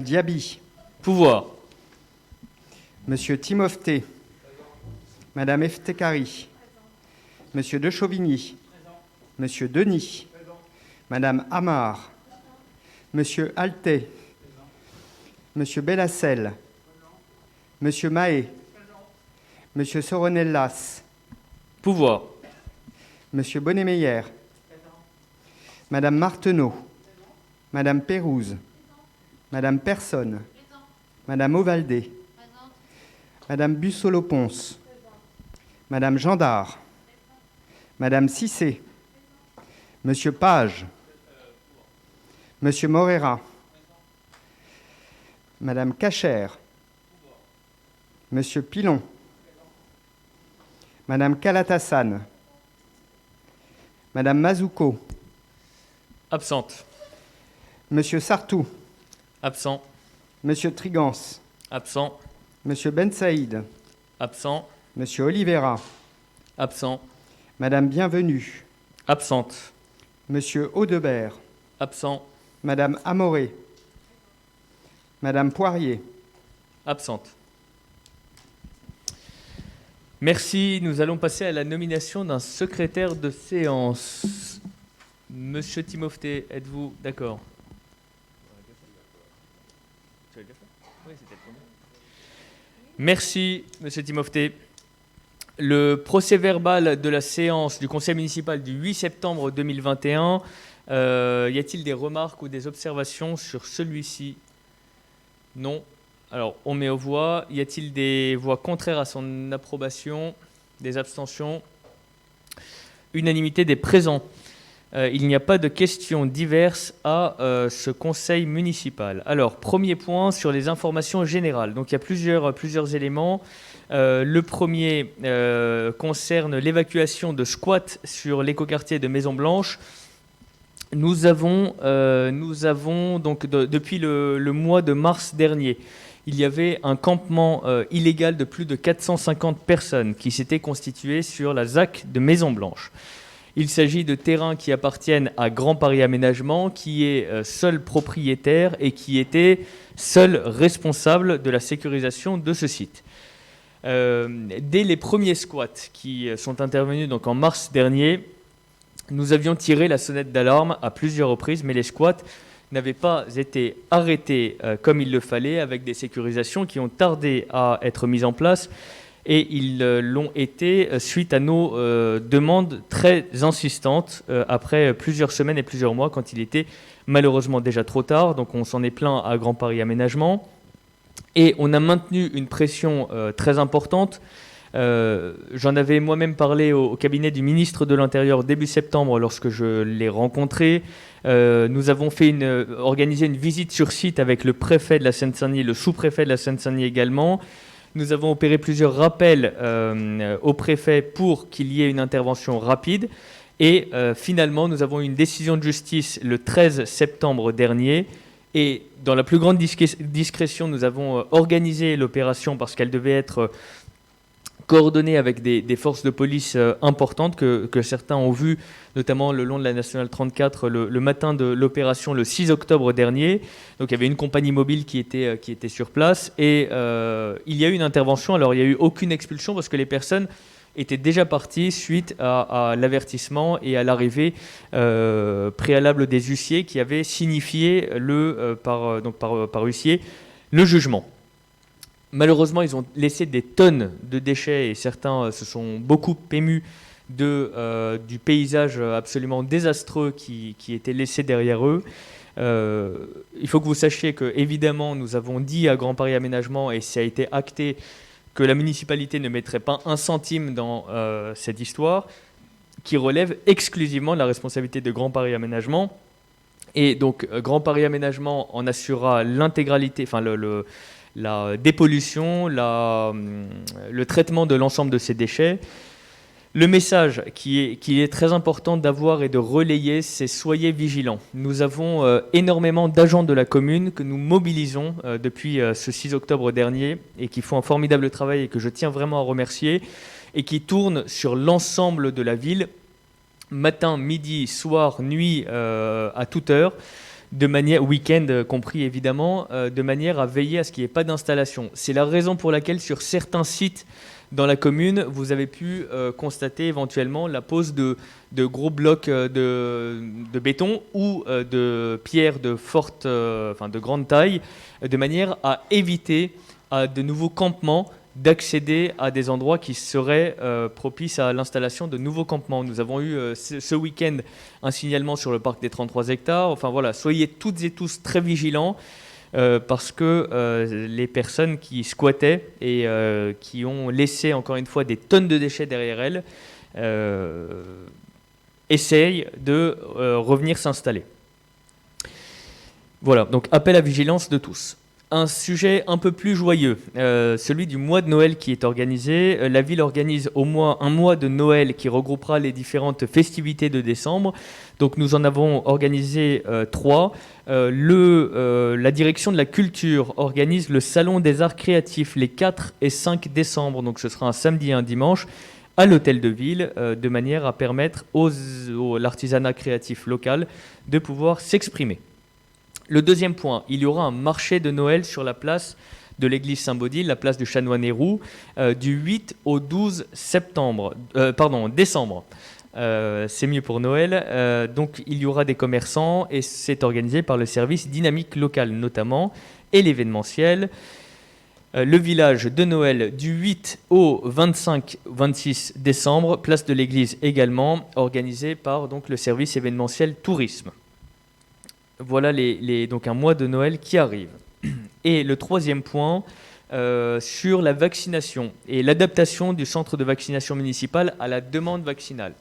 Diaby. Pouvoir. Monsieur Timofté. Madame Eftekari. Monsieur De Chauvigny. Monsieur Denis. Madame Amar. Monsieur Altet. Monsieur Bellassel. Monsieur Mahé. Monsieur Soronellas. Pouvoir. Monsieur Bonnet-Meyer. Madame Marteneau. Madame Pérouse. Madame Personne. Madame Ovaldé. Madame Bussolo-Pons. Madame Gendard. Madame Cissé. Monsieur Page. Monsieur Morera. Madame Cachère. Monsieur Pilon. Madame Kalatassane. Madame Mazouko. Absente. Monsieur Sartou. Absent. Monsieur Trigance. Absent. Monsieur Ben Saïd. Absent. Monsieur Oliveira. Absent. Madame Bienvenue. Absente. Monsieur Audebert. Absent. Madame Amoré. Madame Poirier. Absente. Merci. Nous allons passer à la nomination d'un secrétaire de séance. Monsieur Timofté, êtes-vous d'accord ? Merci, Monsieur Timofté. Le procès-verbal de la séance du Conseil municipal du 8 septembre 2021, y a-t-il des remarques ou des observations sur celui-ci ? Non. Alors, on met aux voix. Y a-t-il des voix contraires à son approbation ? Des abstentions ? Unanimité des présents. Il n'y a pas de questions diverses à ce conseil municipal. Alors, premier point sur les informations générales. Donc, il y a plusieurs éléments. Le premier concerne l'évacuation de squats sur l'écoquartier de Maison Blanche. Nous avons donc depuis le mois de mars dernier, il y avait un campement illégal de plus de 450 personnes qui s'était constitué sur la ZAC de Maison Blanche. Il s'agit de terrains qui appartiennent à Grand Paris Aménagement, qui est seul propriétaire et qui était seul responsable de la sécurisation de ce site. Dès les premiers squats qui sont intervenus donc en mars dernier, nous avions tiré la sonnette d'alarme à plusieurs reprises, mais les squats n'avaient pas été arrêtés comme il le fallait, avec des sécurisations qui ont tardé à être mises en place. Et ils l'ont été suite à nos demandes très insistantes après plusieurs semaines et plusieurs mois, quand il était malheureusement déjà trop tard. Donc on s'en est plaint à Grand Paris Aménagement. Et on a maintenu une pression très importante. J'en avais moi-même parlé au cabinet du ministre de l'Intérieur début septembre lorsque je l'ai rencontré. Nous avons organisé une visite sur site avec le préfet de la Seine-Saint-Denis, le sous-préfet de la Seine-Saint-Denis également. Nous avons opéré plusieurs rappels au préfet pour qu'il y ait une intervention rapide. Et finalement, nous avons eu une décision de justice le 13 septembre dernier. Et dans la plus grande discrétion, nous avons organisé l'opération parce qu'elle devait être coordonnée avec des forces de police importantes que certains ont vues, notamment le long de la Nationale 34, le matin de l'opération, le 6 octobre dernier. Donc il y avait une compagnie mobile qui était sur place. Et il y a eu une intervention. Alors il n'y a eu aucune expulsion parce que les personnes étaient déjà parties suite à l'avertissement et à l'arrivée préalable des huissiers qui avaient signifié par huissier le jugement. Malheureusement, ils ont laissé des tonnes de déchets et certains se sont beaucoup émus du paysage absolument désastreux qui était laissé derrière eux. Il faut que vous sachiez que, évidemment, nous avons dit à Grand Paris Aménagement, et ça a été acté, que la municipalité ne mettrait pas un centime dans cette histoire, qui relève exclusivement de la responsabilité de Grand Paris Aménagement. Et donc, Grand Paris Aménagement en assurera l'intégralité, enfin la dépollution, le traitement de l'ensemble de ces déchets. Le message qui est très important d'avoir et de relayer, c'est soyez vigilants. Nous avons énormément d'agents de la commune que nous mobilisons depuis ce 6 octobre dernier et qui font un formidable travail et que je tiens vraiment à remercier et qui tournent sur l'ensemble de la ville, matin, midi, soir, nuit, à toute heure. de manière, week-end compris évidemment, de manière à veiller à ce qu'il n'y ait pas d'installation. C'est la raison pour laquelle sur certains sites dans la commune, vous avez pu constater éventuellement la pose de gros blocs de béton ou de pierres de grande taille, de manière à éviter à de nouveaux campements d'accéder à des endroits qui seraient propices à l'installation de nouveaux campements. Nous avons eu ce week-end un signalement sur le parc des 33 hectares. Enfin voilà, soyez toutes et tous très vigilants parce que les personnes qui squattaient et qui ont laissé encore une fois des tonnes de déchets derrière elles essayent de revenir s'installer. Voilà, donc appel à vigilance de tous. Un sujet un peu plus joyeux, celui du mois de Noël qui est organisé. La ville organise au moins un mois de Noël qui regroupera les différentes festivités de décembre. Donc nous en avons organisé 3. La direction de la culture organise le Salon des arts créatifs les 4 et 5 décembre. Donc ce sera un samedi et un dimanche à l'hôtel de ville, de manière à permettre l'artisanat créatif local de pouvoir s'exprimer. Le deuxième point, il y aura un marché de Noël sur la place de l'église Saint-Baudile, la place du Chanoine-Héroux, du 8 au 12 décembre. C'est mieux pour Noël. Donc il y aura des commerçants et c'est organisé par le service dynamique local notamment et l'événementiel. Le village de Noël du 8 au 25-26 décembre, place de l'église également, organisé par donc, le service événementiel tourisme. Voilà donc un mois de Noël qui arrive. Et le troisième point, sur la vaccination et l'adaptation du centre de vaccination municipal à la demande vaccinale.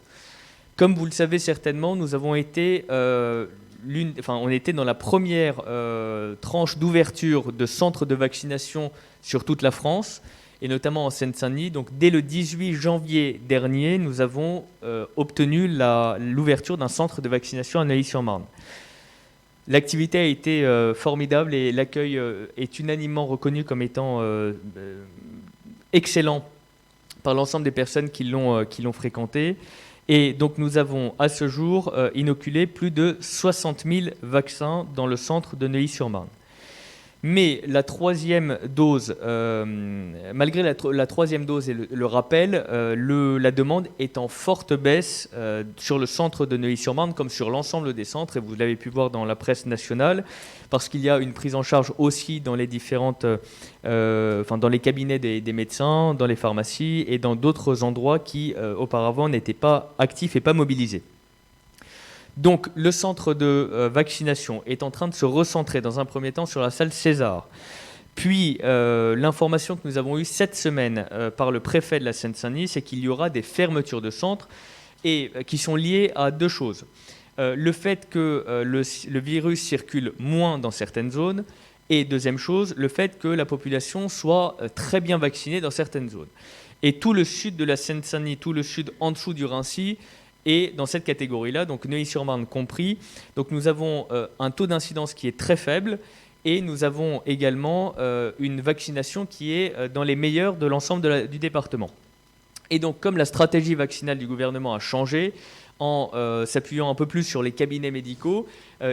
Comme vous le savez certainement, nous avons été, on était dans la première tranche d'ouverture de centres de vaccination sur toute la France, et notamment en Seine-Saint-Denis. Donc dès le 18 janvier dernier, nous avons obtenu l'ouverture d'un centre de vaccination à Neuilly-sur-Marne. L'activité a été formidable et l'accueil est unanimement reconnu comme étant excellent par l'ensemble des personnes qui l'ont fréquenté. Et donc nous avons à ce jour inoculé plus de 60 000 vaccins dans le centre de Neuilly-sur-Marne. Mais la troisième dose, malgré la troisième dose et le rappel, la demande est en forte baisse sur le centre de Neuilly-sur-Marne comme sur l'ensemble des centres, et vous l'avez pu voir dans la presse nationale, parce qu'il y a une prise en charge aussi dans les différentes, dans les cabinets des médecins, dans les pharmacies et dans d'autres endroits qui auparavant n'étaient pas actifs et pas mobilisés. Donc le centre de vaccination est en train de se recentrer dans un premier temps sur la salle César. Puis l'information que nous avons eue cette semaine par le préfet de la Seine-Saint-Denis, c'est qu'il y aura des fermetures de centres et qui sont liées à deux choses. Le fait que le virus circule moins dans certaines zones et deuxième chose, le fait que la population soit très bien vaccinée dans certaines zones. Et tout le sud de la Seine-Saint-Denis, tout le sud en dessous du Raincy, et dans cette catégorie-là, donc Neuilly-sur-Marne compris, donc nous avons un taux d'incidence qui est très faible et nous avons également une vaccination qui est dans les meilleures de l'ensemble du département. Et donc comme la stratégie vaccinale du gouvernement a changé, en s'appuyant un peu plus sur les cabinets médicaux,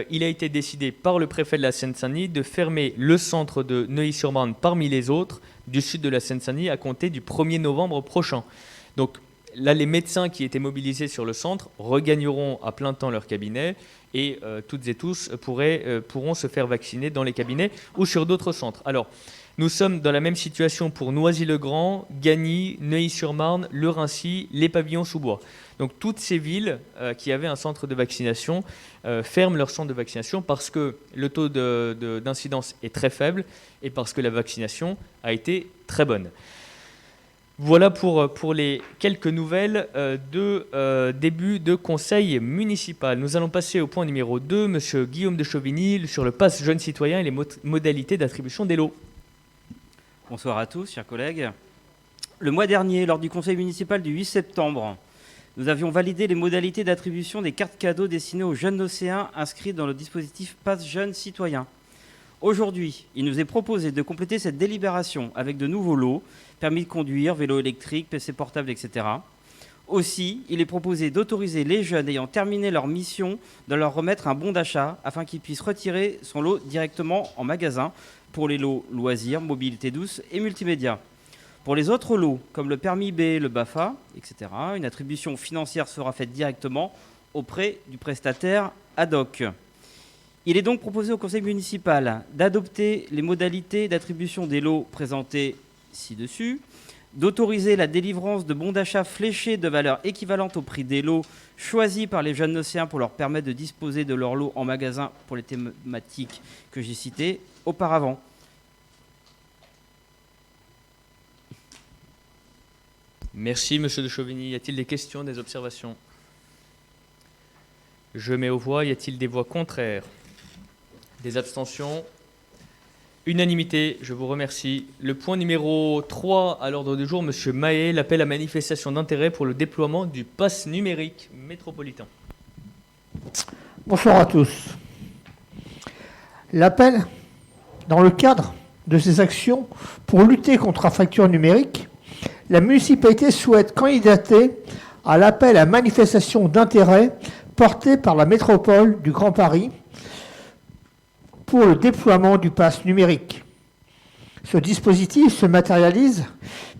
il a été décidé par le préfet de la Seine-Saint-Denis de fermer le centre de Neuilly-sur-Marne parmi les autres du sud de la Seine-Saint-Denis à compter du 1er novembre prochain. Donc là, les médecins qui étaient mobilisés sur le centre regagneront à plein temps leur cabinet et toutes et tous pourront se faire vacciner dans les cabinets ou sur d'autres centres. Alors, nous sommes dans la même situation pour Noisy-le-Grand, Gagny, Neuilly-sur-Marne, le Raincy, les Pavillons-sous-Bois. Donc toutes ces villes qui avaient un centre de vaccination ferment leur centre de vaccination parce que le taux d'incidence est très faible et parce que la vaccination a été très bonne. Voilà pour les quelques nouvelles de début de conseil municipal. Nous allons passer au point numéro 2, Monsieur Guillaume de Chauvigny, sur le pass jeune citoyen et les modalités d'attribution des lots. Bonsoir à tous, chers collègues. Le mois dernier, lors du conseil municipal du 8 septembre, nous avions validé les modalités d'attribution des cartes cadeaux destinées aux jeunes lycéens inscrits dans le dispositif pass jeune citoyen. Aujourd'hui, il nous est proposé de compléter cette délibération avec de nouveaux lots, permis de conduire, vélo électrique, PC portable, etc. Aussi, il est proposé d'autoriser les jeunes ayant terminé leur mission de leur remettre un bon d'achat afin qu'ils puissent retirer son lot directement en magasin pour les lots loisirs, mobilité douce et multimédia. Pour les autres lots, comme le permis B, le BAFA, etc., une attribution financière sera faite directement auprès du prestataire ad hoc. Il est donc proposé au conseil municipal d'adopter les modalités d'attribution des lots présentés ci-dessus, d'autoriser la délivrance de bons d'achat fléchés de valeur équivalente au prix des lots choisis par les jeunes nocéens pour leur permettre de disposer de leurs lots en magasin pour les thématiques que j'ai citées auparavant. Merci, Monsieur de Chauvigny. Y a-t-il des questions, des observations? Je mets aux voix. Y a-t-il des voix contraires? Des abstentions? Unanimité, je vous remercie. Le point numéro 3 à l'ordre du jour, Monsieur Mahé, l'appel à manifestation d'intérêt pour le déploiement du pass numérique métropolitain. Bonsoir à tous. L'appel, dans le cadre de ces actions pour lutter contre la fracture numérique, la municipalité souhaite candidater à l'appel à manifestation d'intérêt porté par la métropole du Grand Paris pour le déploiement du pass numérique. Ce dispositif se matérialise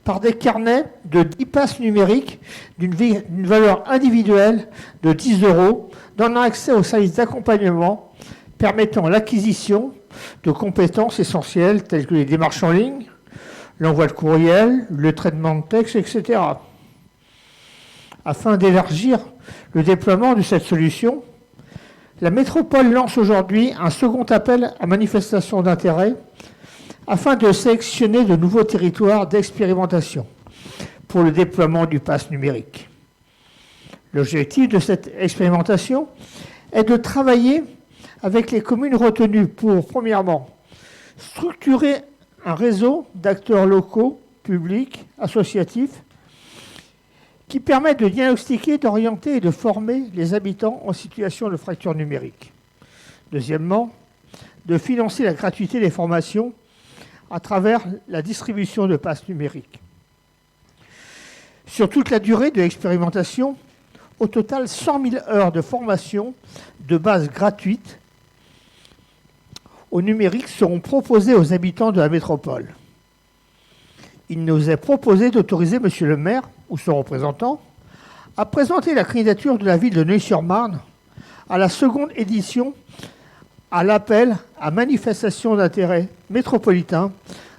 par des carnets de 10 passes numériques d'une valeur individuelle de 10 € donnant accès aux services d'accompagnement permettant l'acquisition de compétences essentielles telles que les démarches en ligne, l'envoi de courriel, le traitement de texte, etc. Afin d'élargir le déploiement de cette solution, la métropole lance aujourd'hui un second appel à manifestation d'intérêt afin de sélectionner de nouveaux territoires d'expérimentation pour le déploiement du pass numérique. L'objectif de cette expérimentation est de travailler avec les communes retenues pour, premièrement, structurer un réseau d'acteurs locaux, publics, associatifs, qui permettent de diagnostiquer, d'orienter et de former les habitants en situation de fracture numérique. Deuxièmement, de financer la gratuité des formations à travers la distribution de passes numériques. Sur toute la durée de l'expérimentation, au total 100 000 heures de formation de base gratuite au numérique seront proposées aux habitants de la métropole. Il nous est proposé d'autoriser M. le maire ou son représentant à présenter la candidature de la ville de Neuilly-sur-Marne à la seconde édition à l'appel à manifestation d'intérêt métropolitain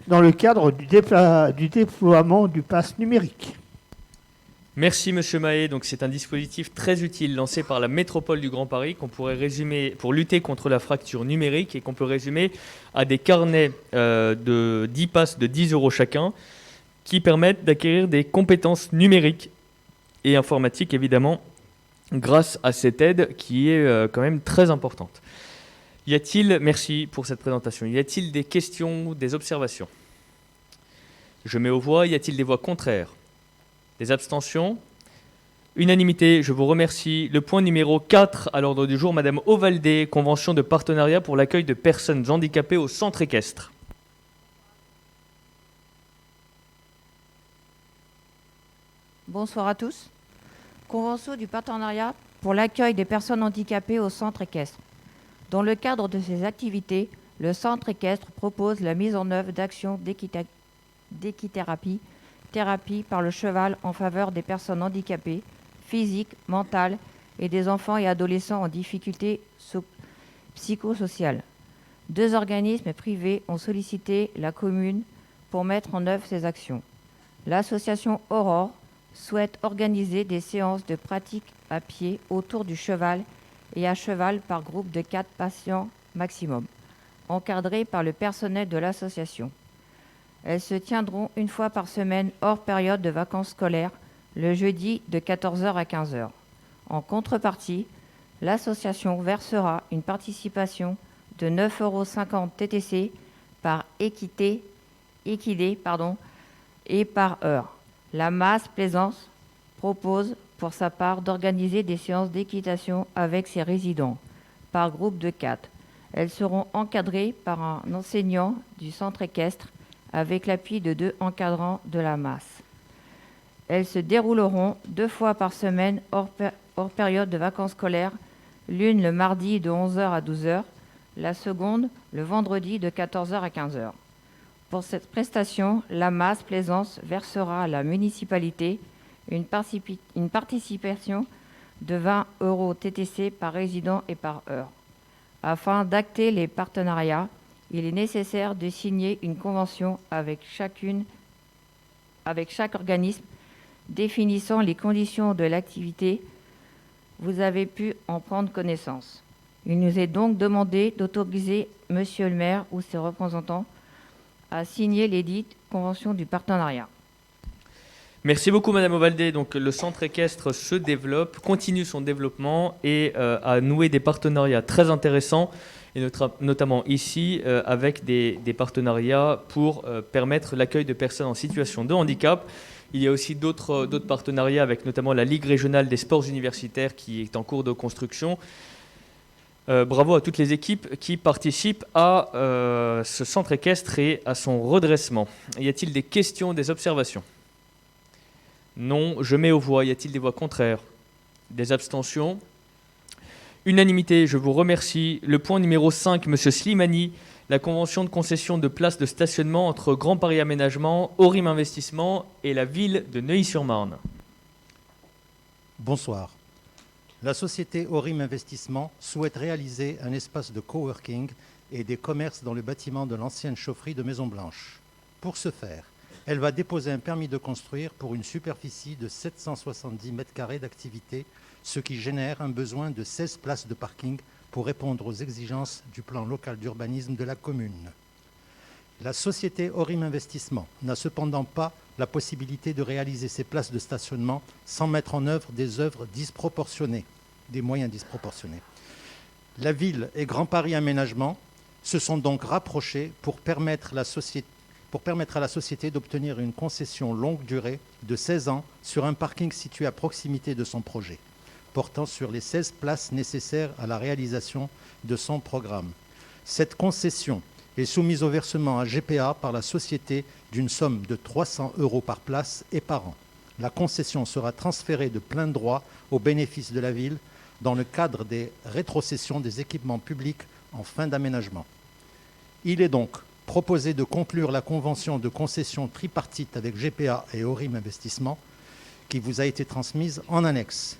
dans le cadre du déploiement du pass numérique. Merci Monsieur Mahé. Donc c'est un dispositif très utile lancé par la métropole du Grand Paris qu'on pourrait résumer pour lutter contre la fracture numérique et qu'on peut résumer à des carnets de 10 passes de 10 € chacun qui permettent d'acquérir des compétences numériques et informatiques évidemment grâce à cette aide qui est quand même très importante. Merci pour cette présentation. Y a-t-il des questions, des observations? Je mets aux voix. Y a-t-il des voix contraires? Des abstentions? Unanimité, je vous remercie. Le point numéro 4 à l'ordre du jour, Madame Ovaldé, convention de partenariat pour l'accueil de personnes handicapées au centre équestre. Bonsoir à tous. Convention du partenariat pour l'accueil des personnes handicapées au centre équestre. Dans le cadre de ces activités, le centre équestre propose la mise en œuvre d'actions d'équithérapie, thérapie par le cheval en faveur des personnes handicapées, physiques, mentales et des enfants et adolescents en difficulté psychosociale. 2 organismes privés ont sollicité la commune pour mettre en œuvre ces actions. L'association Aurore souhaite organiser des séances de pratique à pied autour du cheval et à cheval par groupe de 4 patients maximum, encadrés par le personnel de l'association. Elles se tiendront une fois par semaine hors période de vacances scolaires, le jeudi de 14h à 15h. En contrepartie, l'association versera une participation de 9,50 € TTC par équidé et par heure. La Masse Plaisance propose pour sa part d'organiser des séances d'équitation avec ses résidents, par groupe de 4. Elles seront encadrées par un enseignant du centre équestre avec l'appui de 2 encadrants de la Masse. Elles se dérouleront 2 fois par semaine hors période de vacances scolaires, l'une le mardi de 11h à 12h, la seconde le vendredi de 14h à 15h. Pour cette prestation, la Masse Plaisance versera à la municipalité une participation de 20 € TTC par résident et par heure. Afin d'acter les partenariats, il est nécessaire de signer une convention avec chaque organisme définissant les conditions de l'activité. Vous avez pu en prendre connaissance. Il nous est donc demandé d'autoriser Monsieur le maire ou ses représentants à signer lesdites conventions du partenariat. Merci beaucoup Madame Ovaldé. Donc le centre équestre se développe, continue son développement et a noué des partenariats très intéressants, et notamment ici avec des partenariats pour permettre l'accueil de personnes en situation de handicap. Il y a aussi d'autres partenariats avec notamment la Ligue régionale des sports universitaires qui est en cours de construction. Bravo à toutes les équipes qui participent à ce centre équestre et à son redressement. Y a-t-il des questions, des observations ? Non, je mets aux voix. Y a-t-il des voix contraires ? Des abstentions ? Unanimité, je vous remercie. Le point numéro 5, Monsieur Slimani, la convention de concession de places de stationnement entre Grand Paris Aménagement, Orim Investissement et la ville de Neuilly-sur-Marne. Bonsoir. La société Orim Investissement souhaite réaliser un espace de coworking et des commerces dans le bâtiment de l'ancienne chaufferie de Maison Blanche. Pour ce faire, elle va déposer un permis de construire pour une superficie de 770 m² d'activité, ce qui génère un besoin de 16 places de parking pour répondre aux exigences du plan local d'urbanisme de la commune. La société Orim Investissement n'a cependant pas la possibilité de réaliser ces places de stationnement sans mettre en œuvre des moyens disproportionnés. La ville et Grand Paris Aménagement se sont donc rapprochés pour permettre à la société d'obtenir une concession longue durée de 16 ans sur un parking situé à proximité de son projet, portant sur les 16 places nécessaires à la réalisation de son programme. Cette concession est soumise au versement à GPA par la société d'une somme de 300 € par place et par an. La concession sera transférée de plein droit au bénéfice de la ville dans le cadre des rétrocessions des équipements publics en fin d'aménagement. Il est donc proposé de conclure la convention de concession tripartite avec GPA et Orim Investissement qui vous a été transmise en annexe.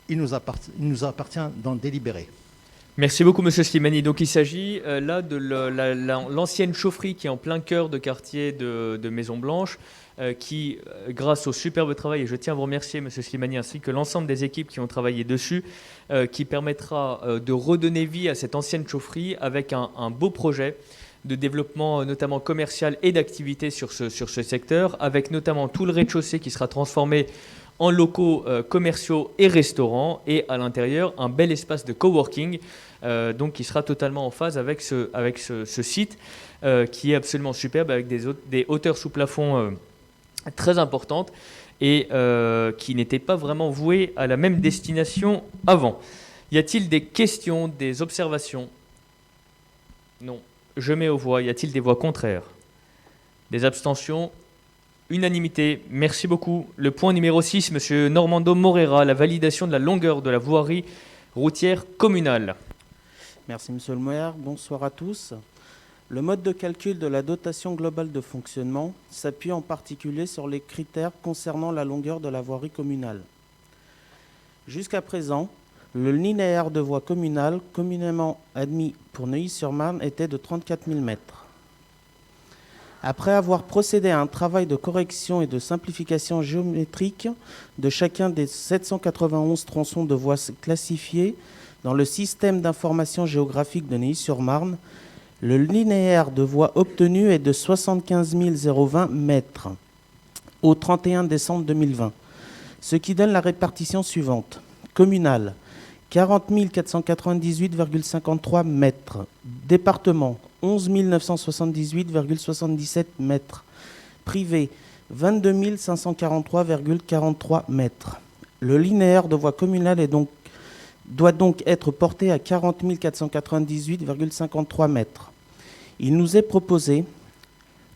Il nous appartient d'en délibérer. Merci beaucoup, Monsieur Slimani. Donc, il s'agit là de l'ancienne chaufferie qui est en plein cœur de quartier de Maison Blanche, qui, grâce au superbe travail, et je tiens à vous remercier, Monsieur Slimani, ainsi que l'ensemble des équipes qui ont travaillé dessus, qui permettra de redonner vie à cette ancienne chaufferie avec un beau projet de développement notamment commercial et d'activité sur ce secteur, avec notamment tout le rez-de-chaussée qui sera transformé en locaux commerciaux et restaurants, et à l'intérieur un bel espace de coworking, donc qui sera totalement en phase avec ce site qui est absolument superbe, avec des hauteurs sous plafond très importantes et qui n'étaient pas vraiment vouées à la même destination avant. Y a-t-il des questions, des observations ? Non. Je mets aux voix. Y a-t-il des voix contraires ? Des abstentions ? Unanimité. Merci beaucoup. Le point numéro 6, Monsieur Normando Morera, la validation de la longueur de la voirie routière communale. Merci Monsieur le maire. Bonsoir à tous. Le mode de calcul de la dotation globale de fonctionnement s'appuie en particulier sur les critères concernant la longueur de la voirie communale. Jusqu'à présent, le linéaire de voie communale communément admis pour Neuilly-sur-Marne était de 34 000 mètres. Après avoir procédé à un travail de correction et de simplification géométrique de chacun des 791 tronçons de voies classifiés dans le système d'information géographique de Neuilly-sur-Marne, le linéaire de voie obtenu est de 75 020 mètres au 31 décembre 2020, ce qui donne la répartition suivante. Communale, 40 498,53 mètres. Département, 11 978,77 mètres. Privé, 22 543,43 mètres. Le linéaire de voie communale doit donc être porté à 40 498,53 mètres. Il nous est proposé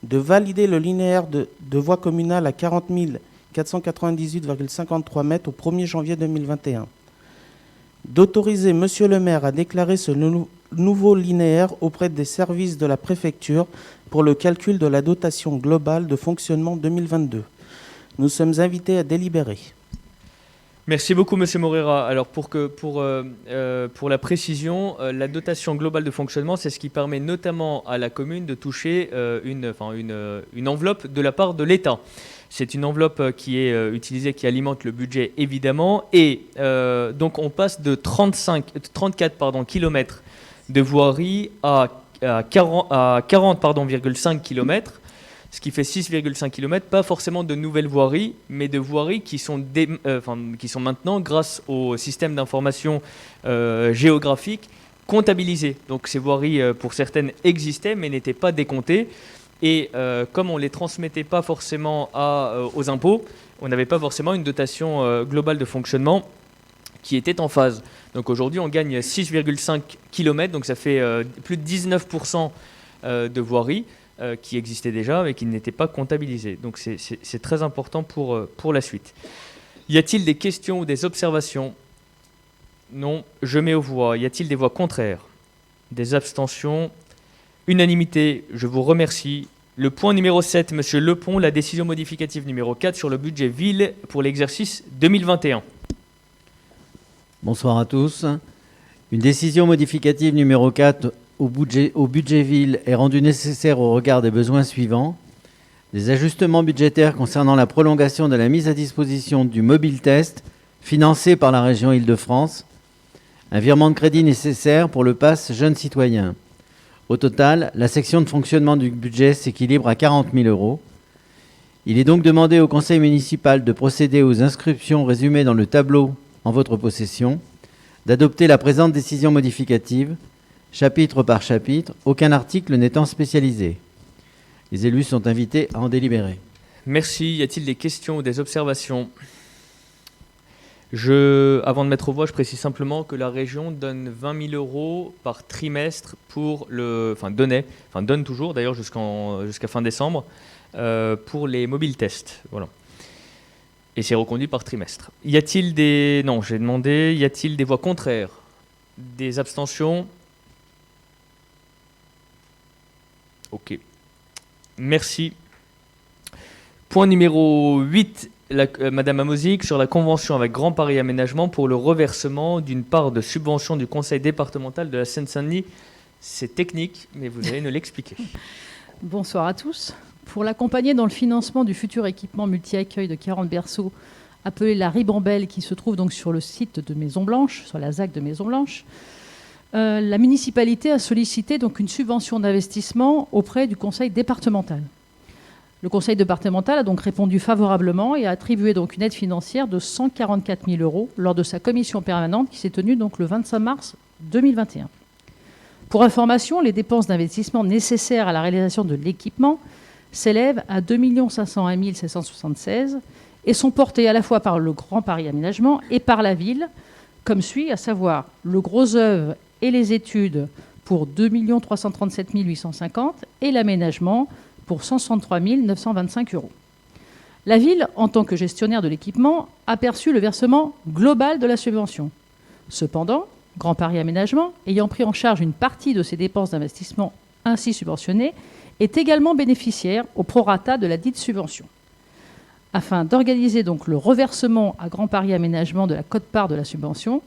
de valider le linéaire de voie communale à 40 498,53 mètres au 1er janvier 2021. D'autoriser Monsieur le maire à déclarer ce nouveau linéaire auprès des services de la préfecture pour le calcul de la dotation globale de fonctionnement 2022. Nous sommes invités à délibérer. Merci beaucoup, Monsieur Moreira. Alors, pour la précision, la dotation globale de fonctionnement, c'est ce qui permet notamment à la commune de toucher une enveloppe de la part de l'État. C'est une enveloppe qui est utilisée, qui alimente le budget, évidemment. Et donc, on passe de 34 km de voirie à 40,5 km, ce qui fait 6,5 km, pas forcément de nouvelles voiries, mais de voiries qui sont maintenant, grâce au système d'information géographique, comptabilisées. Donc ces voiries, pour certaines, existaient, mais n'étaient pas décomptées. Et comme on ne les transmettait pas forcément aux impôts, on n'avait pas forcément une dotation globale de fonctionnement qui était en phase. Donc aujourd'hui, on gagne 6,5 km, donc ça fait plus de 19% de voiries qui existaient déjà mais qui n'étaient pas comptabilisées. Donc c'est très important pour la suite. Y a-t-il des questions ou des observations? Non. Je mets aux voix. Y a-t-il des voix contraires? Des abstentions? Unanimité. Je vous remercie. Le point numéro 7, Monsieur Lepont, la décision modificative numéro 4 sur le budget ville pour l'exercice 2021. Bonsoir à tous. Une décision modificative numéro 4 au budget ville est rendue nécessaire au regard des besoins suivants. Des ajustements budgétaires concernant la prolongation de la mise à disposition du mobile test financé par la région Île-de-France. Un virement de crédit nécessaire pour le pass jeune citoyen. Au total, la section de fonctionnement du budget s'équilibre à 40 000 €. Il est donc demandé au conseil municipal de procéder aux inscriptions résumées dans le tableau en votre possession, d'adopter la présente décision modificative, chapitre par chapitre, aucun article n'étant spécialisé. Les élus sont invités à en délibérer. Merci. Y a-t-il des questions ou des observations? Avant de mettre aux voix, je précise simplement que la région donne 20 000 € par trimestre donne toujours d'ailleurs jusqu'à fin décembre pour les mobile tests. Voilà. Et c'est reconduit par trimestre. Y a-t-il des... Non, j'ai demandé. Y a-t-il des voix contraires? Des abstentions? Ok. Merci. Point numéro 8, Madame Amozic, sur la convention avec Grand Paris Aménagement pour le reversement d'une part de subvention du conseil départemental de la Seine-Saint-Denis. C'est technique, mais vous allez nous l'expliquer. Bonsoir à tous. Pour l'accompagner dans le financement du futur équipement multi-accueil de 40 berceaux appelé la Ribambelle, qui se trouve donc sur le site de Maison Blanche, sur la ZAC de Maison Blanche, la municipalité a sollicité donc une subvention d'investissement auprès du conseil départemental. Le conseil départemental a donc répondu favorablement et a attribué donc une aide financière de 144 000 € lors de sa commission permanente qui s'est tenue donc le 25 mars 2021. Pour information, les dépenses d'investissement nécessaires à la réalisation de l'équipement s'élèvent à 2 501 776 et sont portées à la fois par le Grand Paris Aménagement et par la ville, comme suit, à savoir le gros œuvre et les études pour 2 337 850 et l'aménagement pour 163 925 €. La ville, en tant que gestionnaire de l'équipement, a perçu le versement global de la subvention. Cependant, Grand Paris Aménagement, ayant pris en charge une partie de ses dépenses d'investissement ainsi subventionnées, est également bénéficiaire au prorata de la dite subvention. Afin d'organiser donc le reversement à Grand Paris Aménagement de la quote-part de la subvention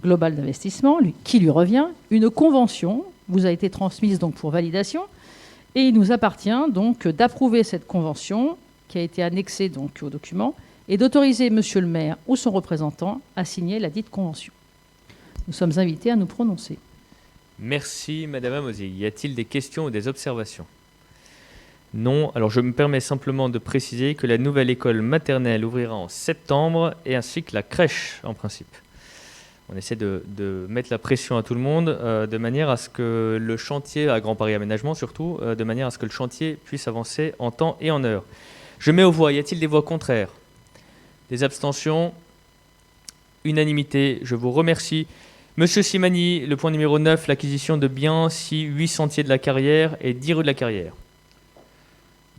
globale d'investissement, qui lui revient, une convention vous a été transmise donc pour validation, et il nous appartient donc d'approuver cette convention qui a été annexée donc au document et d'autoriser Monsieur le maire ou son représentant à signer la dite convention. Nous sommes invités à nous prononcer. Merci Madame Amozic. Y a-t-il des questions ou des observations? Non. Alors je me permets simplement de préciser que la nouvelle école maternelle ouvrira en septembre et ainsi que la crèche en principe. On essaie de mettre la pression à tout le monde de manière à ce que le chantier, à Grand Paris Aménagement surtout, de manière à ce que le chantier puisse avancer en temps et en heure. Je mets aux voix. Y a-t-il des voix contraires? Des abstentions? Unanimité. Je vous remercie. Monsieur Simani, le point numéro 9, l'acquisition de biens 8 sentiers de la Carrière et 10 rue de la Carrière.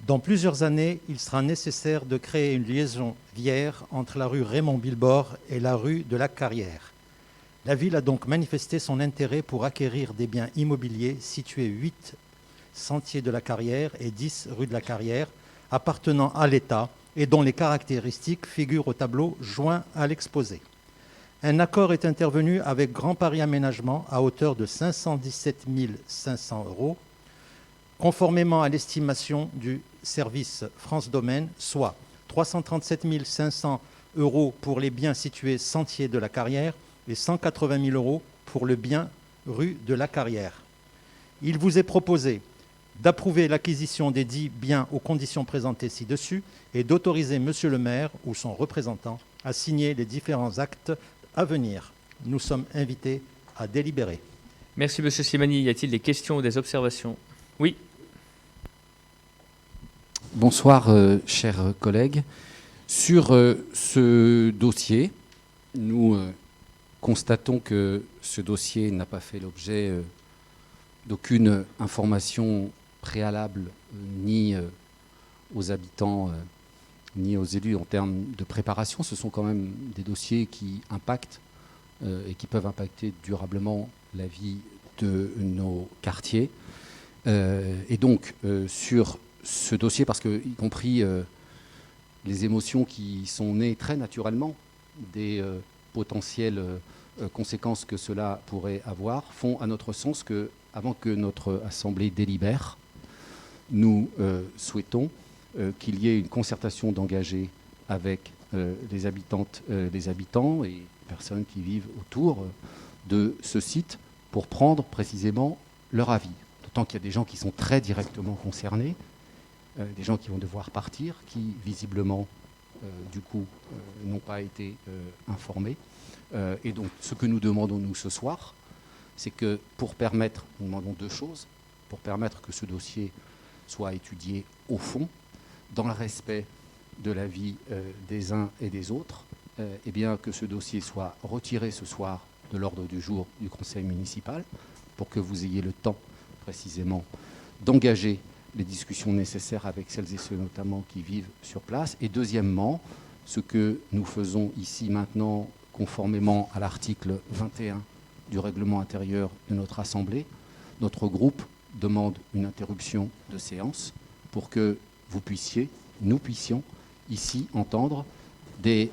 Dans plusieurs années, il sera nécessaire de créer une liaison viaire entre la rue Raymond-Bilbord et la rue de la Carrière. La ville a donc manifesté son intérêt pour acquérir des biens immobiliers situés 8 sentiers de la Carrière et 10 rue de la Carrière, appartenant à l'État et dont les caractéristiques figurent au tableau joint à l'exposé. Un accord est intervenu avec Grand Paris Aménagement à hauteur de 517 500 €, conformément à l'estimation du service France Domaine, soit 337 500 € pour les biens situés sentier de la Carrière et 180 000 € pour le bien rue de la Carrière. Il vous est proposé d'approuver l'acquisition des dits biens aux conditions présentées ci-dessus et d'autoriser Monsieur le maire ou son représentant à signer les différents actes à venir. Nous sommes invités à délibérer. Merci Monsieur Slimani. Y a-t-il des questions ou des observations? Oui. Bonsoir, chers collègues. Sur ce dossier, nous constatons que ce dossier n'a pas fait l'objet d'aucune information préalable ni aux habitants ni aux élus en termes de préparation. Ce sont quand même des dossiers qui impactent et qui peuvent impacter durablement la vie de nos quartiers. Et donc, sur ce dossier, parce que, y compris les émotions qui sont nées très naturellement des potentielles conséquences que cela pourrait avoir, font à notre sens que, avant que notre Assemblée délibère, nous souhaitons qu'il y ait une concertation d'engagés avec les habitantes, les habitants et les personnes qui vivent autour de ce site pour prendre précisément leur avis. D'autant qu'il y a des gens qui sont très directement concernés, des gens qui vont devoir partir, qui visiblement, du coup, n'ont pas été informés. Et donc, ce que nous demandons, nous, ce soir, c'est que pour permettre, nous demandons deux choses, pour permettre que ce dossier soit étudié au fond, dans le respect de la vie des uns et des autres, et bien que ce dossier soit retiré ce soir de l'ordre du jour du conseil municipal, pour que vous ayez le temps, précisément, d'engager les discussions nécessaires avec celles et ceux notamment qui vivent sur place. Et deuxièmement, ce que nous faisons ici maintenant, conformément à l'article 21 du règlement intérieur de notre Assemblée, notre groupe demande une interruption de séance pour que vous puissiez, nous puissions, ici entendre des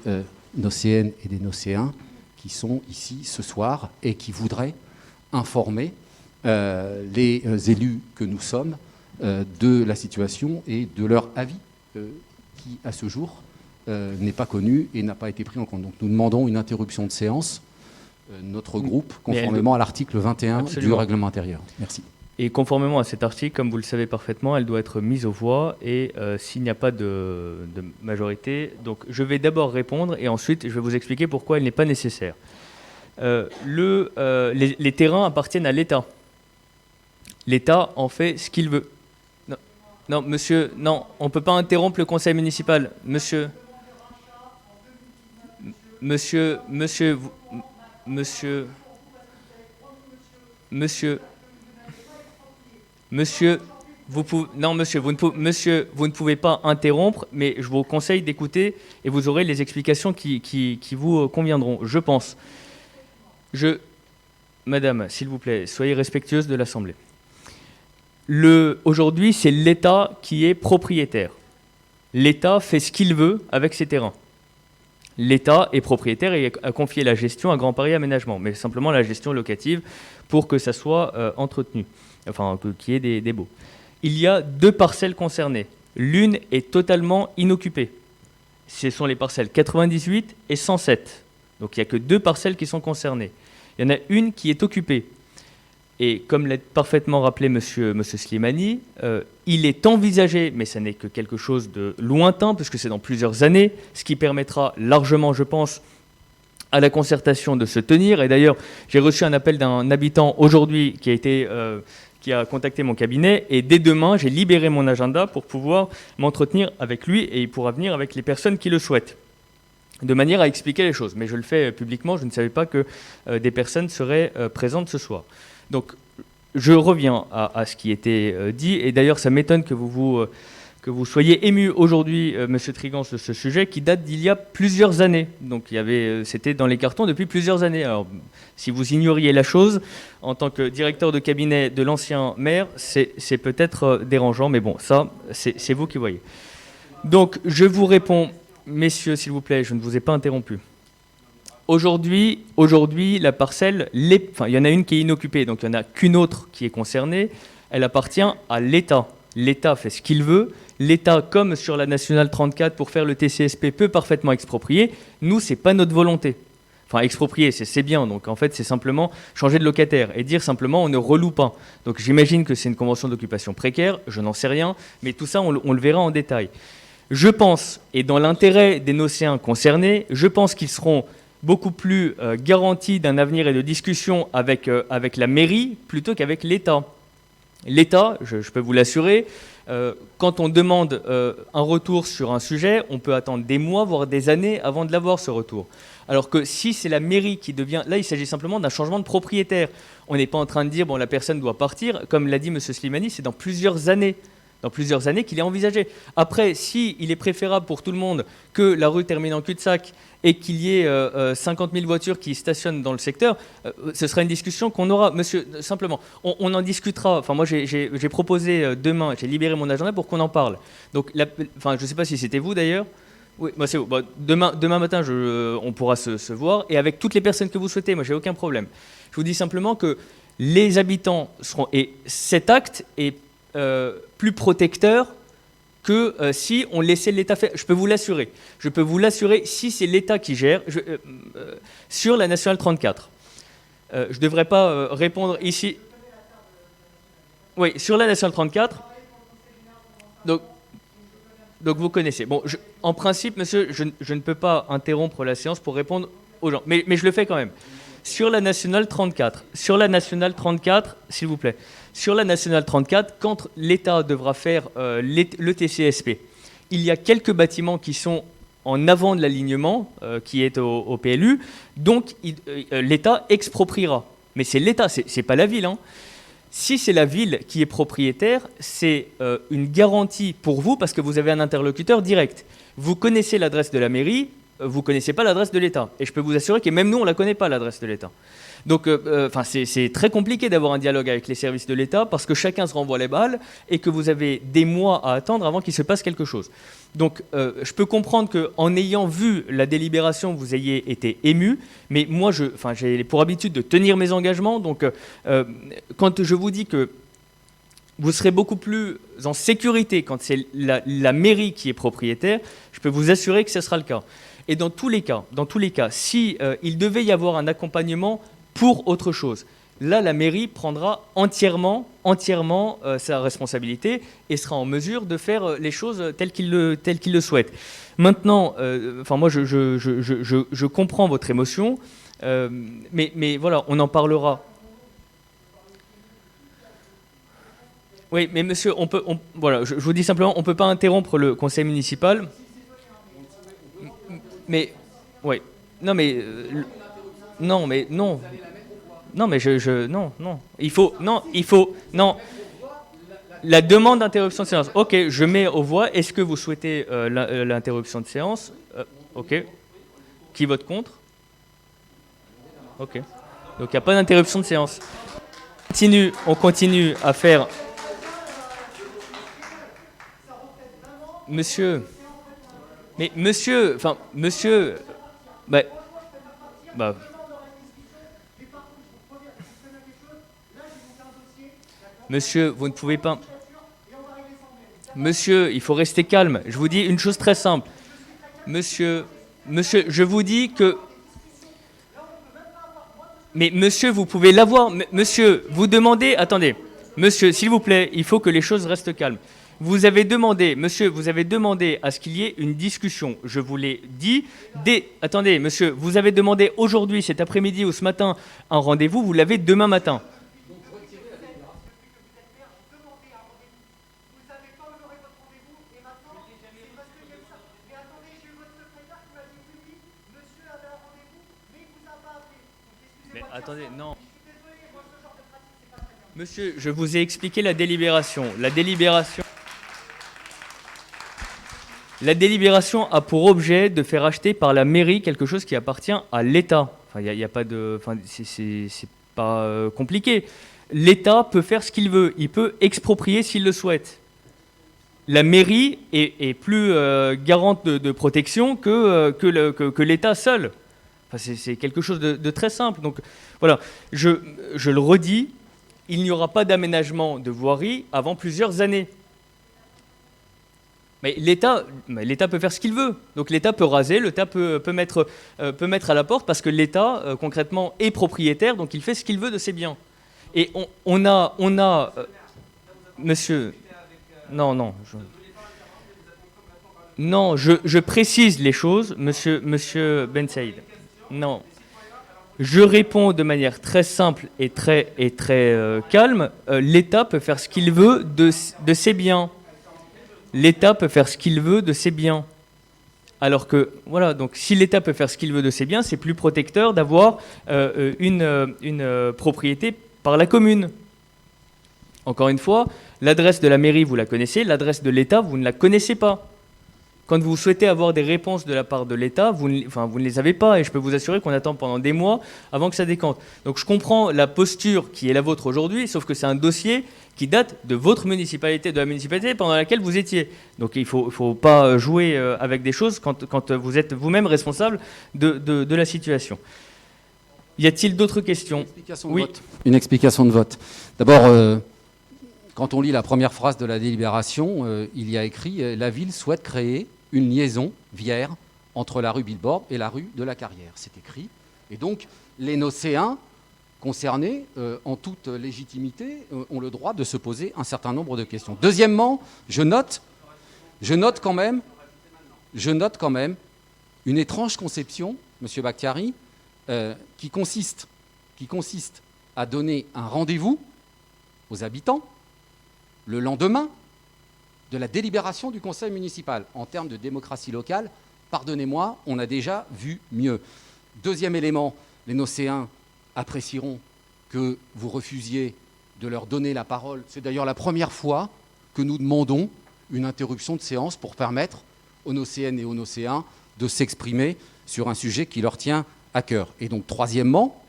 Nocéennes et des Nocéens qui sont ici ce soir et qui voudraient informer les élus que nous sommes de la situation et de leur avis qui, à ce jour, n'est pas connu et n'a pas été pris en compte. Donc nous demandons une interruption de séance, notre groupe, conformément à l'article 21 du règlement intérieur. Merci. Et conformément à cet article, comme vous le savez parfaitement, elle doit être mise aux voix et s'il n'y a pas de majorité. Donc je vais d'abord répondre et ensuite je vais vous expliquer pourquoi elle n'est pas nécessaire. Les terrains appartiennent à l'État. L'État en fait ce qu'il veut. Non, monsieur, non, on ne peut pas interrompre le conseil municipal. Monsieur, vous ne pouvez pas interrompre, mais je vous conseille d'écouter et vous aurez les explications qui vous conviendront, je pense. Madame, s'il vous plaît, soyez respectueuse de l'Assemblée. Aujourd'hui, c'est l'État qui est propriétaire. L'État fait ce qu'il veut avec ses terrains. L'État est propriétaire et a confié la gestion à Grand Paris Aménagement, mais simplement la gestion locative pour que ça soit entretenu, enfin qu'il y ait des baux. Il y a 2 parcelles concernées. L'une est totalement inoccupée. Ce sont les parcelles 98 et 107. Donc il n'y a que 2 parcelles qui sont concernées. Il y en a une qui est occupée. Et comme l'a parfaitement rappelé monsieur Slimani, il est envisagé, mais ce n'est que quelque chose de lointain, puisque c'est dans plusieurs années, ce qui permettra largement, je pense, à la concertation de se tenir. Et d'ailleurs, j'ai reçu un appel d'un habitant aujourd'hui qui a contacté mon cabinet, et dès demain, j'ai libéré mon agenda pour pouvoir m'entretenir avec lui, et il pourra venir avec les personnes qui le souhaitent, de manière à expliquer les choses. Mais je le fais publiquement, je ne savais pas que des personnes seraient présentes ce soir. Donc, je reviens à ce qui était dit, et d'ailleurs, ça m'étonne que que vous soyez ému aujourd'hui, Monsieur Trigance, de ce sujet qui date d'il y a plusieurs années. Donc c'était dans les cartons depuis plusieurs années. Alors, si vous ignoriez la chose, en tant que directeur de cabinet de l'ancien maire, c'est peut-être dérangeant, mais bon, ça, c'est vous qui voyez. Donc, je vous réponds, messieurs, s'il vous plaît, je ne vous ai pas interrompu. Aujourd'hui, la parcelle, il y en a une qui est inoccupée, donc il n'y en a qu'une autre qui est concernée. Elle appartient à l'État. L'État fait ce qu'il veut. L'État, comme sur la Nationale 34, pour faire le TCSP, peut parfaitement exproprier. Nous, ce n'est pas notre volonté. Enfin, exproprier, c'est bien. Donc, en fait, c'est simplement changer de locataire et dire simplement on ne reloue pas. Donc, j'imagine que c'est une convention d'occupation précaire. Je n'en sais rien. Mais tout ça, on le verra en détail. Je pense, et dans l'intérêt des Nocéens concernés, je pense qu'ils seront beaucoup plus garantis d'un avenir et de discussion avec la mairie plutôt qu'avec l'État. L'État, je peux vous l'assurer, quand on demande un retour sur un sujet, on peut attendre des mois, voire des années avant de l'avoir, ce retour. Alors que si c'est la mairie qui devient... Là, il s'agit simplement d'un changement de propriétaire. On n'est pas en train de dire, bon, la personne doit partir. Comme l'a dit M. Slimani, c'est dans plusieurs années qu'il est envisagé. Après, s'il est préférable pour tout le monde que la rue termine en cul-de-sac et qu'il y ait 50 000 voitures qui stationnent dans le secteur, ce sera une discussion qu'on aura. Monsieur, simplement, on en discutera. Enfin, moi, j'ai proposé demain, j'ai libéré mon agenda pour qu'on en parle. Donc, je ne sais pas si c'était vous d'ailleurs. Oui, c'est vous. Demain matin, on pourra se voir. Et avec toutes les personnes que vous souhaitez, moi, j'ai aucun problème. Je vous dis simplement que les habitants seront... Et cet acte est plus protecteur que si on laissait l'État faire. Je peux vous l'assurer. Si c'est l'État qui gère, sur la Nationale 34. Je ne devrais pas répondre ici. Oui, sur la Nationale 34. Donc vous connaissez. Bon, en principe, monsieur, je ne peux pas interrompre la séance pour répondre aux gens. Mais je le fais quand même. Sur la Nationale 34, s'il vous plaît. Sur la Nationale 34, quand l'État devra faire le TCSP, il y a quelques bâtiments qui sont en avant de l'alignement, qui est au PLU, donc l'État expropriera. Mais c'est l'État, c'est pas la ville. Hein. Si c'est la ville qui est propriétaire, c'est une garantie pour vous parce que vous avez un interlocuteur direct. Vous connaissez l'adresse de la mairie, vous ne connaissez pas l'adresse de l'État. Et je peux vous assurer que même nous, on ne la connaît pas, l'adresse de l'État. Donc, c'est très compliqué d'avoir un dialogue avec les services de l'État parce que chacun se renvoie les balles et que vous avez des mois à attendre avant qu'il se passe quelque chose. Donc, je peux comprendre qu'en ayant vu la délibération, vous ayez été ému, mais moi, j'ai pour habitude de tenir mes engagements. Donc, quand je vous dis que vous serez beaucoup plus en sécurité quand c'est la mairie qui est propriétaire, je peux vous assurer que ce sera le cas. Et dans tous les cas, si il devait y avoir un accompagnement pour autre chose, là, la mairie prendra entièrement sa responsabilité et sera en mesure de faire les choses telles qu'il le souhaite. Maintenant, moi, je comprends votre émotion, mais voilà, on en parlera. Oui, mais monsieur, voilà, je vous dis simplement, on ne peut pas interrompre le conseil municipal. Mais, oui, non, mais non, la demande d'interruption de séance. Ok, je mets aux voix. Est-ce que vous souhaitez l'interruption de séance? Ok. Qui vote contre? Ok. Donc il n'y a pas d'interruption de séance. On continue à faire. Monsieur. Mais monsieur. Monsieur, vous ne pouvez pas... Monsieur, il faut rester calme. Je vous dis une chose très simple. Monsieur, je vous dis que... Mais monsieur, vous pouvez l'avoir. Monsieur, vous demandez... Attendez. Monsieur, s'il vous plaît, il faut que les choses restent calmes. Vous avez demandé à ce qu'il y ait une discussion. Je vous l'ai dit. Attendez, monsieur, vous avez demandé aujourd'hui, cet après-midi ou ce matin, un rendez-vous. Vous l'avez demain matin. Mais attendez, non. Monsieur, je vous ai expliqué la délibération. La délibération... La délibération a pour objet de faire acheter par la mairie quelque chose qui appartient à l'État. Enfin, il y a pas de, enfin, c'est pas compliqué. L'État peut faire ce qu'il veut. Il peut exproprier s'il le souhaite. La mairie est plus garante de protection que l'État seul. Enfin, c'est quelque chose de très simple. Donc voilà, je le redis, il n'y aura pas d'aménagement de voirie avant plusieurs années. Mais l'État peut faire ce qu'il veut. Donc l'État peut raser, l'État peut mettre à la porte parce que l'État, concrètement, est propriétaire, donc il fait ce qu'il veut de ses biens. Et on a monsieur... Non, je précise les choses, monsieur Ben Saïd. Non. Je réponds de manière très simple et très calme. L'État peut faire ce qu'il veut de ses biens. L'État peut faire ce qu'il veut de ses biens. Alors que, voilà, donc si l'État peut faire ce qu'il veut de ses biens, c'est plus protecteur d'avoir une propriété par la commune. Encore une fois, l'adresse de la mairie, vous la connaissez, l'adresse de l'État, vous ne la connaissez pas. Quand vous souhaitez avoir des réponses de la part de l'État, vous ne les avez pas, et je peux vous assurer qu'on attend pendant des mois avant que ça décante. Donc je comprends la posture qui est la vôtre aujourd'hui, sauf que c'est un dossier qui date de votre municipalité, de la municipalité pendant laquelle vous étiez. Donc il ne faut pas jouer avec des choses quand vous êtes vous-même responsable de la situation. Y a-t-il d'autres questions ? Une explication de vote. D'abord, quand on lit la première phrase de la délibération, il y a écrit « La ville souhaite créer une liaison viaire entre la rue Billboard et la rue de la Carrière ». C'est écrit. Et donc, les Nocéens concernés, en toute légitimité, ont le droit de se poser un certain nombre de questions. Deuxièmement, je note quand même une étrange conception, M. Bakhtiari, qui consiste à donner un rendez-vous aux habitants le lendemain de la délibération du conseil municipal. En termes de démocratie locale, pardonnez-moi, on a déjà vu mieux. Deuxième élément, les Nocéens apprécieront que vous refusiez de leur donner la parole. C'est d'ailleurs la première fois que nous demandons une interruption de séance pour permettre aux Nocéennes et aux Nocéens de s'exprimer sur un sujet qui leur tient à cœur. Et donc, troisièmement,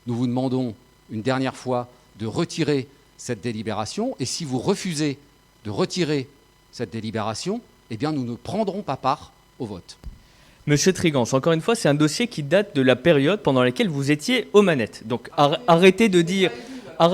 nous vous demandons une dernière fois de retirer cette délibération. Et si vous refusez de retirer cette délibération, eh bien, nous ne prendrons pas part au vote. Monsieur Trigance, encore une fois, c'est un dossier qui date de la période pendant laquelle vous étiez aux manettes. Donc arrêtez de dire... en